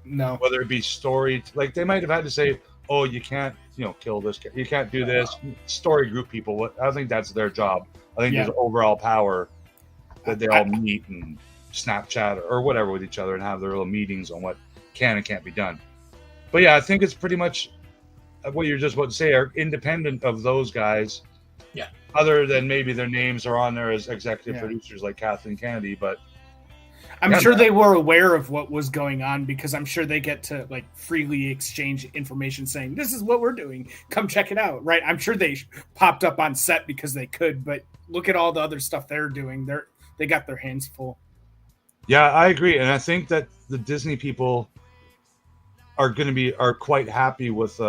D: No.
B: Whether it be story, like they might have had to say, oh, you can't, kill this guy. You can't do this. Story group people. I think that's their job. I think there's overall power that they all meet and Snapchat or whatever with each other and have their little meetings on what can and can't be done. But yeah, I think it's pretty much what you're just about to say are independent of those guys.
C: Yeah.
B: Other than maybe their names are on there as executive producers like Kathleen Kennedy, but
D: I'm sure they were aware of what was going on because I'm sure they get to freely exchange information saying, this is what we're doing. Come check it out. Right. I'm sure they popped up on set because they could, but look at all the other stuff they're doing. They got their hands full.
B: Yeah, I agree. And I think that the Disney people are quite happy with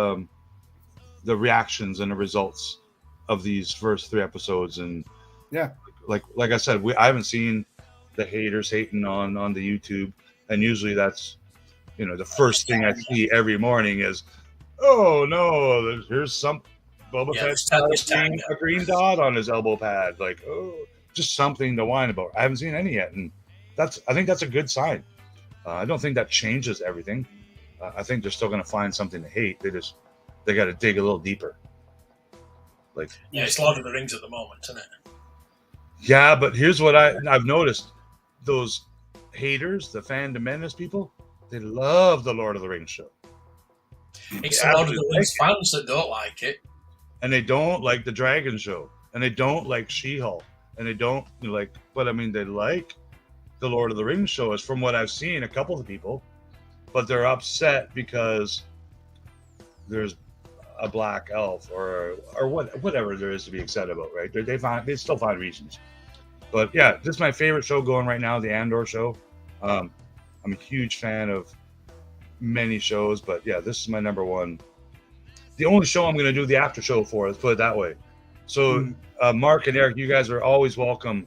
B: the reactions and the results of these first 3 episodes. And
D: Yeah.
B: like I said, I haven't seen the haters hating on the YouTube, and usually that's, you know, the first thing I see every morning is, oh no, here's some Boba Fett's got a green dot on his elbow pad, like, oh, just something to whine about. I haven't seen any yet, and I think that's a good sign. I don't think that changes everything. I think they're still going to find something to hate. They got to dig a little deeper. Like,
C: yeah, it's Lord of the Rings at the moment, isn't it?
B: Yeah, but here's what I've noticed: those haters, the Phantom Menace people, they love the Lord of the Rings show.
C: It's a lot of the Rings fans that don't like it,
B: and they don't like the Dragon show, and they don't like She-Hulk, and they don't like. But I mean, they like the Lord of the Rings show, is from what I've seen. A couple of people, but they're upset because there's a black elf or whatever there is to be excited about, right? They still find reasons. But yeah, this is my favorite show going right now, the Andor show. I'm a huge fan of many shows, but yeah, this is my number one. The only show I'm going to do the after show for, let's put it that way. So Mark and Eric, you guys are always welcome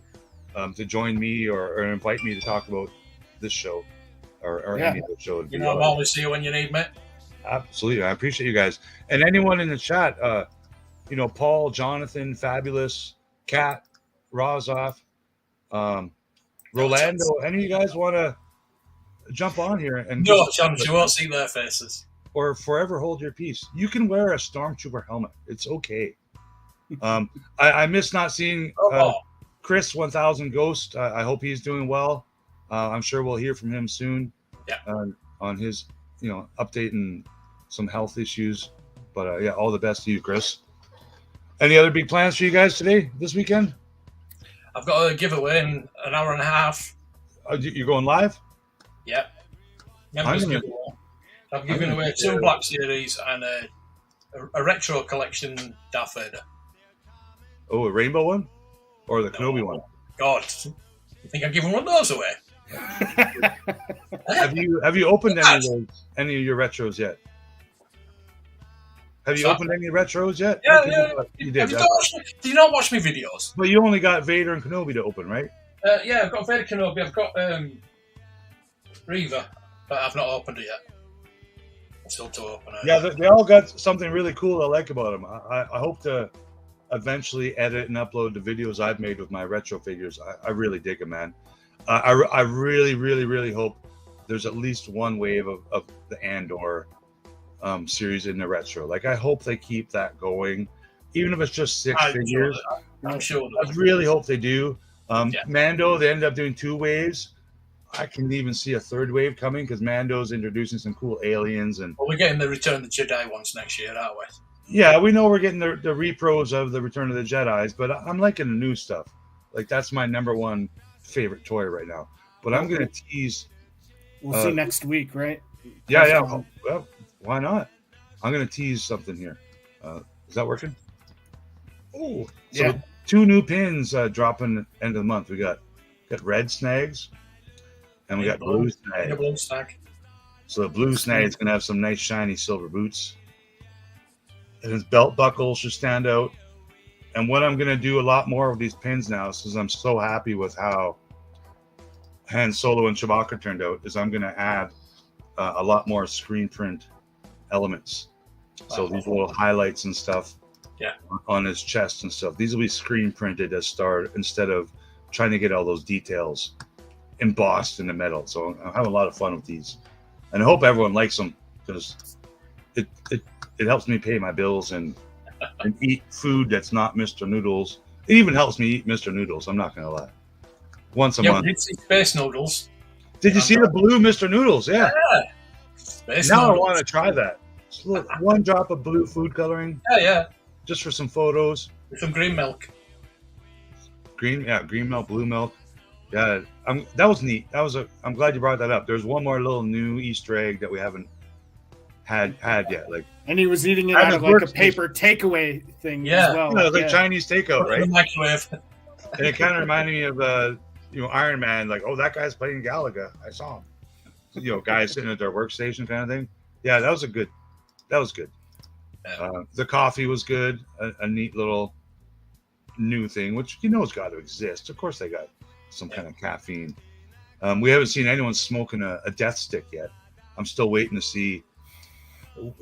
B: to join me or invite me to talk about this show or any other show.
C: You know, I'm always here when you need me.
B: Absolutely. I appreciate you guys. And anyone in the chat, Paul, Jonathan, Fabulous, Kat, Rozoff, Rolando, any of you guys want to jump on here? And
C: no, chums, you won't see their faces.
B: Or forever hold your peace. You can wear a Stormtrooper helmet. It's okay. I miss not seeing Chris 1000 Ghost. I hope he's doing well. I'm sure we'll hear from him soon on his update and some health issues. But yeah, all the best to you, Chris. Any other big plans for you guys this weekend?
C: I've got a giveaway in an hour and a half.
B: You're going live?
C: Yep. I'm giving away 2 Black Series and a retro collection Darth Vader.
B: Oh, a rainbow one? Or the Kenobi one?
C: God, you think I'm giving one of those away?
B: Have you opened any of your retros yet? Have you opened any retros yet?
C: Yeah.
B: You did.
C: Do you not watch me videos?
B: But you only got Vader and Kenobi to open, right?
C: Yeah, I've got Vader Kenobi. I've got Reaver, but I've not opened it yet. I'm still to open it.
B: Yeah, they all got something really cool I like about them. I hope to eventually edit and upload the videos I've made with my retro figures. I really dig them, man. I really, really, really hope there's at least one wave of the Andor series in the retro. Like, I hope they keep that going, even if it's just 6 figures.
C: I'm sure.
B: I really hope they do. Mando, they ended up doing 2 waves. I can even see a 3rd wave coming because Mando's introducing some cool aliens. And
C: we're getting the Return of the Jedi ones next year, aren't we?
B: Yeah, we know we're getting the repros of the Return of the Jedis, but I'm liking the new stuff. Like, that's my number one favorite toy right now. But I'm going to tease.
D: We'll see next week, right?
B: Yeah. Well, why not? I'm going to tease something here. Is that working? Oh, yeah. So 2 new pins dropping end of the month. We got red snags, and we got blue snags.
C: Blue snag.
B: So the blue snag is going to have some nice shiny silver boots, and his belt buckle should stand out. And what I'm going to do a lot more of these pins now, since I'm so happy with how Han Solo and Chewbacca turned out, is I'm going to add a lot more screen print elements. So these little highlights and stuff on his chest and stuff. These will be screen printed instead of trying to get all those details embossed in the metal. So I'm having a lot of fun with these. And I hope everyone likes them because it helps me pay my bills and eat food that's not Mr. Noodles. It even helps me eat Mr. Noodles. I'm not going to lie. Once a month.
C: We did see Space Noodles.
B: Did you see the blue Mr. Noodles? Yeah.
C: Space
B: now
C: Noodles.
B: I want to try that. Just look, 1 drop of blue food coloring.
C: Yeah.
B: Just for some photos.
C: With some green milk.
B: Green milk, blue milk. Yeah, that was neat. I'm glad you brought that up. There's one more little new Easter egg that we haven't had yet. Like,
D: and he was eating it out of like a paper takeaway thing as well.
B: Yeah, it was like Chinese takeout, right?
C: The microwave.
B: And it kind of reminded me of Iron Man. Like, oh, that guy's playing Galaga. I saw him. Guys sitting at their workstation, kind of thing. Yeah, that was good. The coffee was good, a neat little new thing, which has got to exist. Of course, they got some kind of caffeine. We haven't seen anyone smoking a death stick yet. I'm still waiting to see.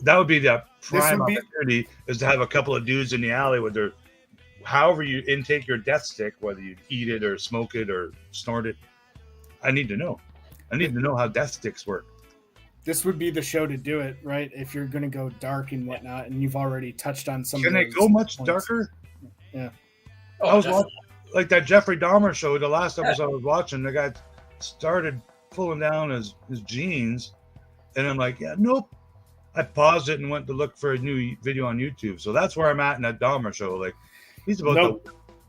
B: That would be the prime opportunity, is to have a couple of dudes in the alley with their, however you intake your death stick, whether you eat it or smoke it or snort it. I need to know. I need to know how death sticks work.
D: This would be the show to do it, right? If you're going to go dark and whatnot, and you've already touched on some.
B: Can it go much darker?
D: Yeah.
C: Oh,
B: I was watching, like that Jeffrey Dahmer show. The last episode I was watching, the guy started pulling down his jeans, and I'm like, yeah, nope. I paused it and went to look for a new video on YouTube. So that's where I'm at in that Dahmer show. Like, he's about to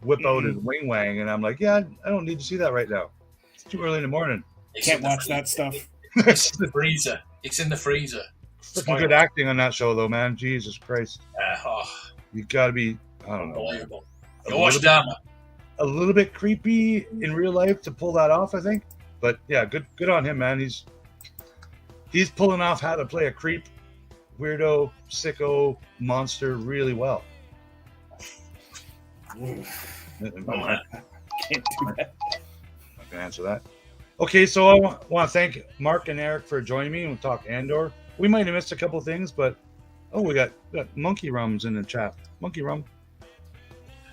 B: whip out his wing wang, and I'm like, yeah, I don't need to see that right now. It's too early in the morning.
D: Can't watch that stuff.
C: It's in the freezer. It's in the freezer.
B: Freaking good acting on that show, though, man. Jesus Christ. You got to be, I don't know.
C: Unbelievable. Go watch Dahmer.
B: A little bit creepy in real life to pull that off, I think. But yeah, good on him, man. He's pulling off how to play a creep, weirdo, sicko, monster really well.
D: Can't do that.
B: I can answer that. Okay, so I want to thank Mark and Eric for joining me, and we'll talk Andor. We might have missed a couple of things, but we got monkey rums in the chat. Monkey rum.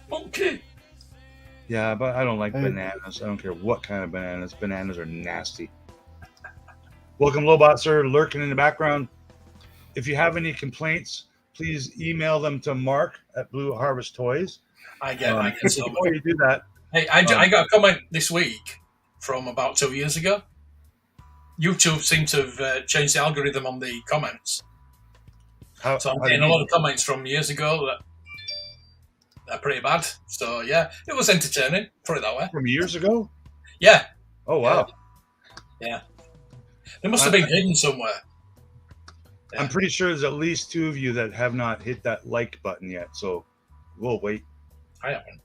C: Monkey.
B: Yeah, but I don't like bananas. I don't care what kind of bananas. Bananas are nasty. Welcome, Lobot Sir, lurking in the background. If you have any complaints, please email them to Mark at Blue Harvest Toys.
C: I get some.
B: Before you do that,
C: hey, I got a comment this week from about 2 years ago. YouTube seemed to have changed the algorithm on the comments. So I'm getting a lot of comments from years ago that are pretty bad. So yeah, it was entertaining, put it that way.
B: From years ago?
C: Yeah.
B: Oh wow.
C: Yeah. They must have been hidden somewhere. Yeah.
B: I'm pretty sure there's at least 2 of you that have not hit that like button yet. So we'll wait.
C: I haven't.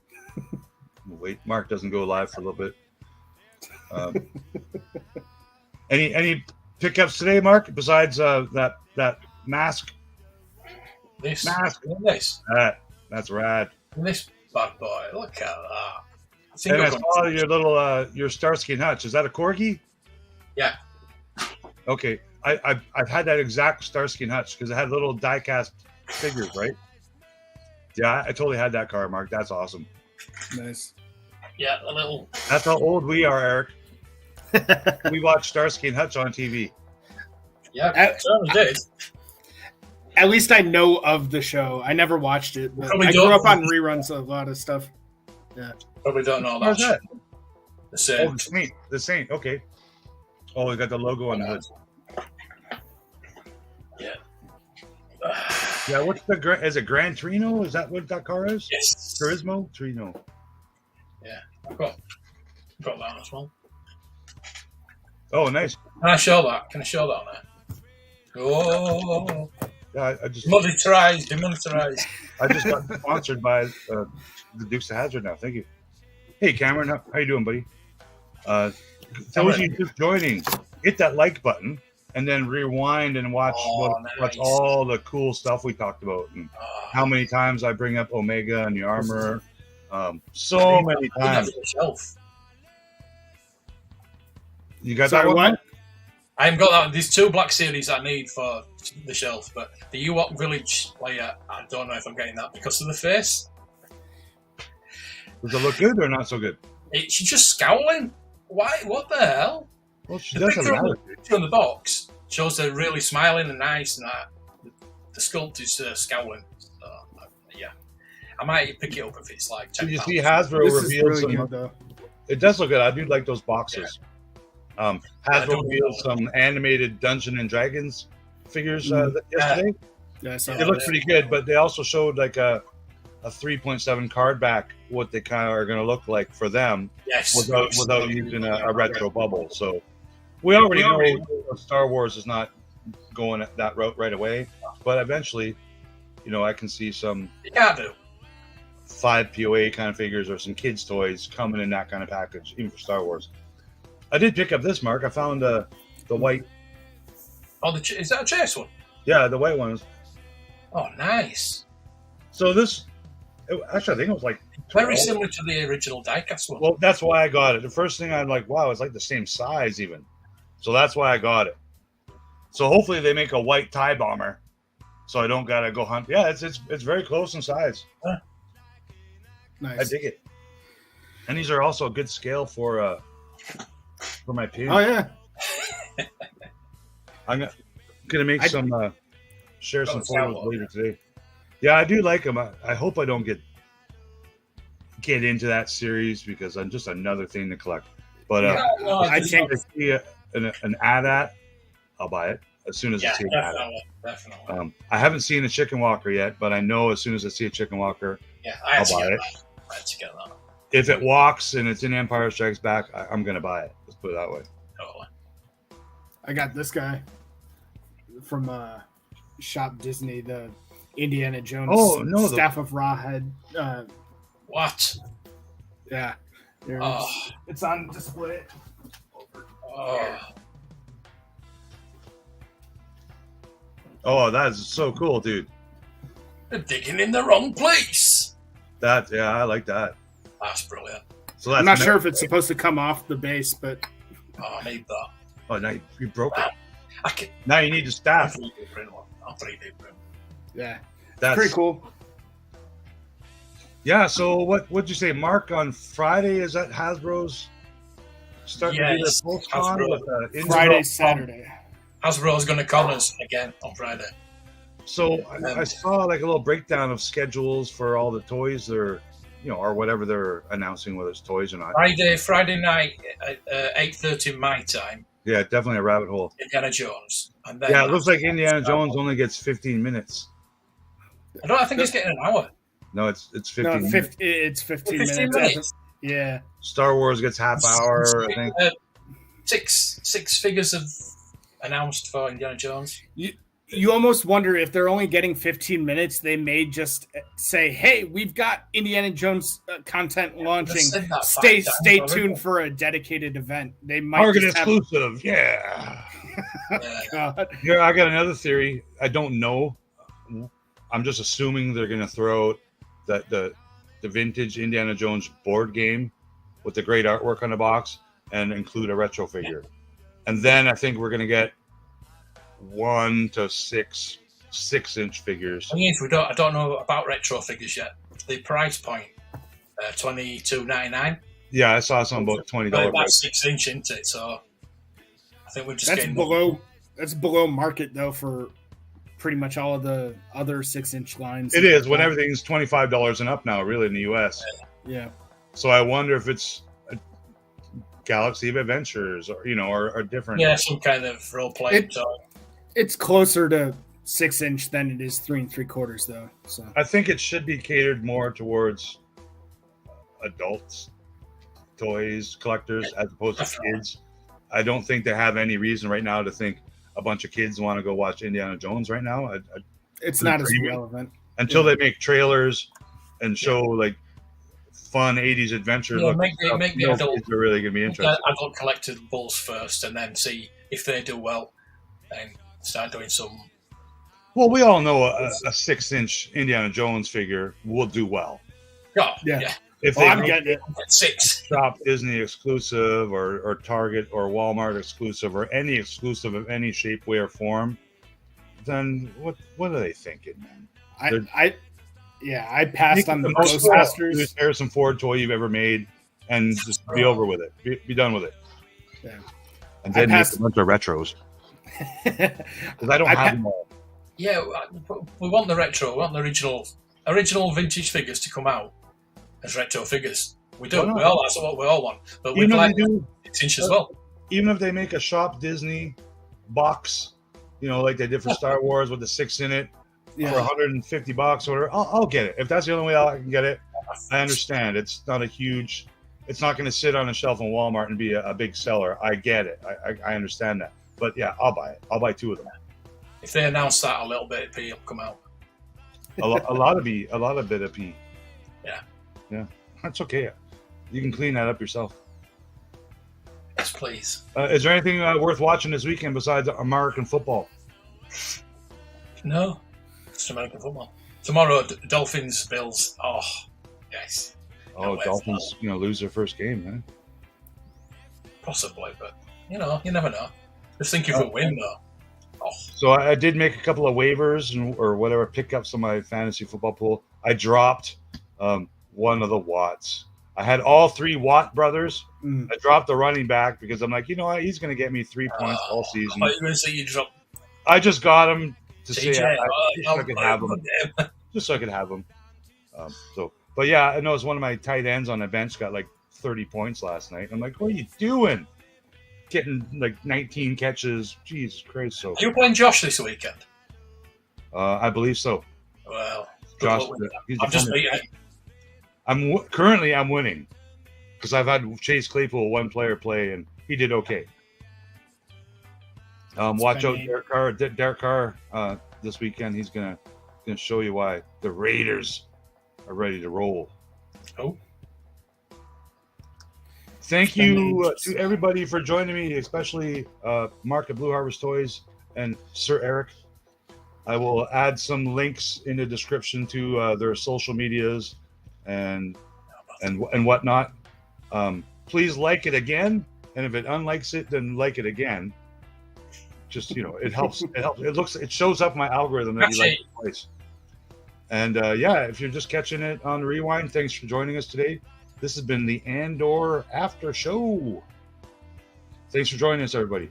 B: We'll wait. Mark doesn't go live for a little bit. Any pickups today, Mark? Besides that mask.
C: This
B: mask.
C: This.
B: That's rad.
C: This bad boy. Look at that.
B: And I saw your little your Starsky and Hutch. Is that a corgi?
C: Yeah.
B: Okay. I've had that exact Starsky and Hutch because it had little die-cast figures, right? Yeah, I totally had that car, Mark. That's awesome.
D: Nice.
C: Yeah, a little.
B: That's how old we are, Eric. We watched Starsky and Hutch on TV.
C: Yeah, certainly did.
D: At least I know of the show. I never watched it, but I grew up on reruns of a lot of stuff. Yeah.
C: Probably don't know
B: How's that?
C: The same.
B: Oh, the Saint. Okay. Oh, we got the logo on the hood.
C: Yeah.
B: Yeah, what's is it Gran Torino? Is that what that car is?
C: Yes.
B: Turismo? Trino.
C: Yeah. I've got that as well.
B: Oh, nice.
C: Can I show that on there? Oh.
B: Yeah, I just
C: demonetized.
B: I just got sponsored by the Dukes of Hazzard now. Thank you. Hey, Cameron, how you doing, buddy? Those you just joining, hit that like button and then rewind and watch watch all the cool stuff we talked about and how many times I bring up Omega and the armor. So many times. You got that one?
C: I haven't got that. There's 2 Black Series I need for the shelf, but the Ewok Village player, I don't know if I'm getting that because of the face.
B: Does it look good or not so good?
C: She's just scowling. Why? What the hell?
B: Well, she doesn't matter.
C: The picture on the box shows her really smiling and nice, and the sculpt is scowling. So, yeah, I might pick it up if it's like.
B: Did you see Hasbro revealed some? It does look good. I do like those boxes. Yeah. Hasbro revealed some animated Dungeons and Dragons figures yesterday.
D: Yeah,
B: it looks pretty good, but they also showed like a 3.7 card back, what they kind of are going to look like for them, without using a retro bubble. So we already know Star Wars is not going that route right away, but eventually, I can see some 5 POA kind of figures or some kids' toys coming in that kind of package, even for Star Wars. I did pick up this, Mark. I found the white.
C: Oh, is that a chase one?
B: Yeah, the white one.
C: Oh, nice.
B: So actually, I think it was like
C: Very
B: 12.
C: similar to the original diecast one.
B: Well, that's why I got it. The first thing I'm like, wow, it's like the same size even. So that's why I got it. So hopefully they make a white tie bomber, so I don't gotta go hunt. Yeah, it's very close in size.
D: Nice.
B: I dig it. And these are also a good scale for my pin.
D: Oh yeah.
B: I'm gonna make share some photos
C: sound
B: later today. Yeah, I do like them. I hope I don't get into that series because I'm just another thing to collect. But
D: I think
B: if I see an ad at, I'll buy it as soon as I see an ad.
C: Definitely.
B: I haven't seen a chicken walker yet, but I know as soon as I see a chicken walker,
C: Yeah, I had
B: I'll
C: to
B: buy
C: get
B: it.
C: that. I had to get that.
B: If it walks and it's in Empire Strikes Back, I'm gonna buy it. Let's put it that way.
C: Totally.
D: I got this guy from Shop Disney, the Indiana Jones Staff of Rawhead.
C: What?
D: Yeah. It's on display.
B: Oh, that is so cool, dude.
C: They're digging in the wrong place.
B: I like that.
C: That's brilliant.
B: So that's
D: I'm not sure if it's supposed to come off the base, but
C: I need that.
B: Oh, now you broke it.
C: I can.
B: Now you need the staff.
C: I'll 3D print.
D: yeah,
B: That's
D: pretty cool.
B: Yeah. So what'd you say, Mark? On Friday is that Hasbro's starting to do their
C: Yes,
B: post-con
C: Hasbro.
B: with
D: Friday, Saturday.
C: Hasbro's going to con us again on Friday.
B: So I saw like a little breakdown of schedules for all the toys they're, or whatever they're announcing, whether it's toys or not.
C: Friday night at 8:30 my time.
B: Yeah, definitely a rabbit hole.
C: Indiana Jones. And then
B: Yeah, it looks like Indiana Jones only gets 15 minutes.
C: I think it's getting an hour.
B: No, it's 15
D: No,
B: minutes.
D: it's 15
C: 15
D: minutes. Yeah.
B: Star Wars gets half hour, I think.
C: Six figures of announced for Indiana Jones.
D: You almost wonder if they're only getting 15 minutes, they may just say, "Hey, we've got Indiana Jones content launching. Stay tuned for a dedicated event." They might
B: Target
D: just
B: exclusive, yeah.
D: God.
B: Here, I got another theory. I don't know. I'm just assuming they're going to throw the vintage Indiana Jones board game with the great artwork on the box and include a retro figure. And then I think we're going to get 1 to 6-inch figures.
C: I don't know about retro figures yet. The price point, $22.99.
B: Yeah, I saw some about $20.
C: That's 6-inch, isn't it? So I think we're just
D: That's
C: getting
D: below. That's below market though for pretty much all of the other 6-inch lines.
B: It is when everything's $25 and up now, really, in the U.S.
D: Yeah.
B: So I wonder if it's a Galaxy of Adventures or different.
C: Yeah, some kind of role play.
D: It's closer to 6-inch than it is 3 3/4 though. So
B: I think it should be catered more towards adults, toys, collectors, as opposed to kids. I don't think they have any reason right now to think a bunch of kids want to go watch Indiana Jones right now.
D: it's not as relevant
B: until they make trailers and show like fun 80s adventure.
C: Yeah, make the adult.
B: Kids are really going to be interested.
C: Adult collectibles first, and then see if they do well, and start doing some.
B: Well, we all know a 6-inch Indiana Jones figure will do well.
C: Oh,
D: yeah.
B: If
D: I'm getting it.
C: 6.
B: Shop Disney exclusive or Target or Walmart exclusive or any exclusive of any shape, way, or form, then what are they thinking, man?
D: I passed on the Ghostbusters.
B: Harrison Ford toy you've ever made, and just be over with it. Be done with it.
D: Yeah.
B: And then make a bunch of retros. Because I don't have them all.
C: Yeah, we want the retro. We want the original vintage figures to come out as retro figures. We do. That's what we all want. But we like 6-inch as well.
B: Even if they make a Shop Disney box, like they did for Star Wars with the 6 in it, for $150 or whatever, I'll get it. If that's the only way I can get it, I understand. It's not it's not going to sit on a shelf in Walmart and be a big seller. I get it. I understand that. But yeah, I'll buy it. I'll buy 2 of them.
C: If they announce that a little bit, P will come out.
B: A lot of bit of P.
C: Yeah,
B: that's okay. You can clean that up yourself.
C: Yes, please.
B: Is there anything worth watching this weekend besides American football?
C: No. Just American football. Tomorrow, Dolphins, Bills. Oh, yes.
B: Oh, Dolphins, lose their first game, man.
C: Possibly, but you never know. Just think if we win, though. Oh.
B: So I did make a couple of waivers or whatever pickups on my fantasy football pool. I dropped one of the Watts. I had all 3 Watt brothers. I dropped the running back because I'm like, you know what? He's going to get me 3 points all season.
C: I going to say you dropped.
B: I just got him to
C: TJ,
B: say so I could have him. Just so I could have him. But yeah, I know it's one of my tight ends on the bench got like 30 points last night. I'm like, what are you doing? Getting like 19 catches. Jesus Christ. So
C: are you playing Josh this weekend?
B: I believe so.
C: Well,
B: Josh,
C: I'm just beating.
B: I'm winning because I've had Chase Claypool, one player play, and he did okay. Watch out, Derek Carr. This weekend, he's gonna show you why the Raiders are ready to roll.
C: Oh.
B: Thank you to everybody for joining me, especially Mark at Blue Harvest Toys and Sir Eric. I will add some links in the description to their social medias and whatnot. Please like it again, and if it unlikes it, then like it again. Just it helps. It shows up my algorithm that you like it twice. And if you're just catching it on Rewind, thanks for joining us today. This has been the Andor After Show. Thanks for joining us, everybody.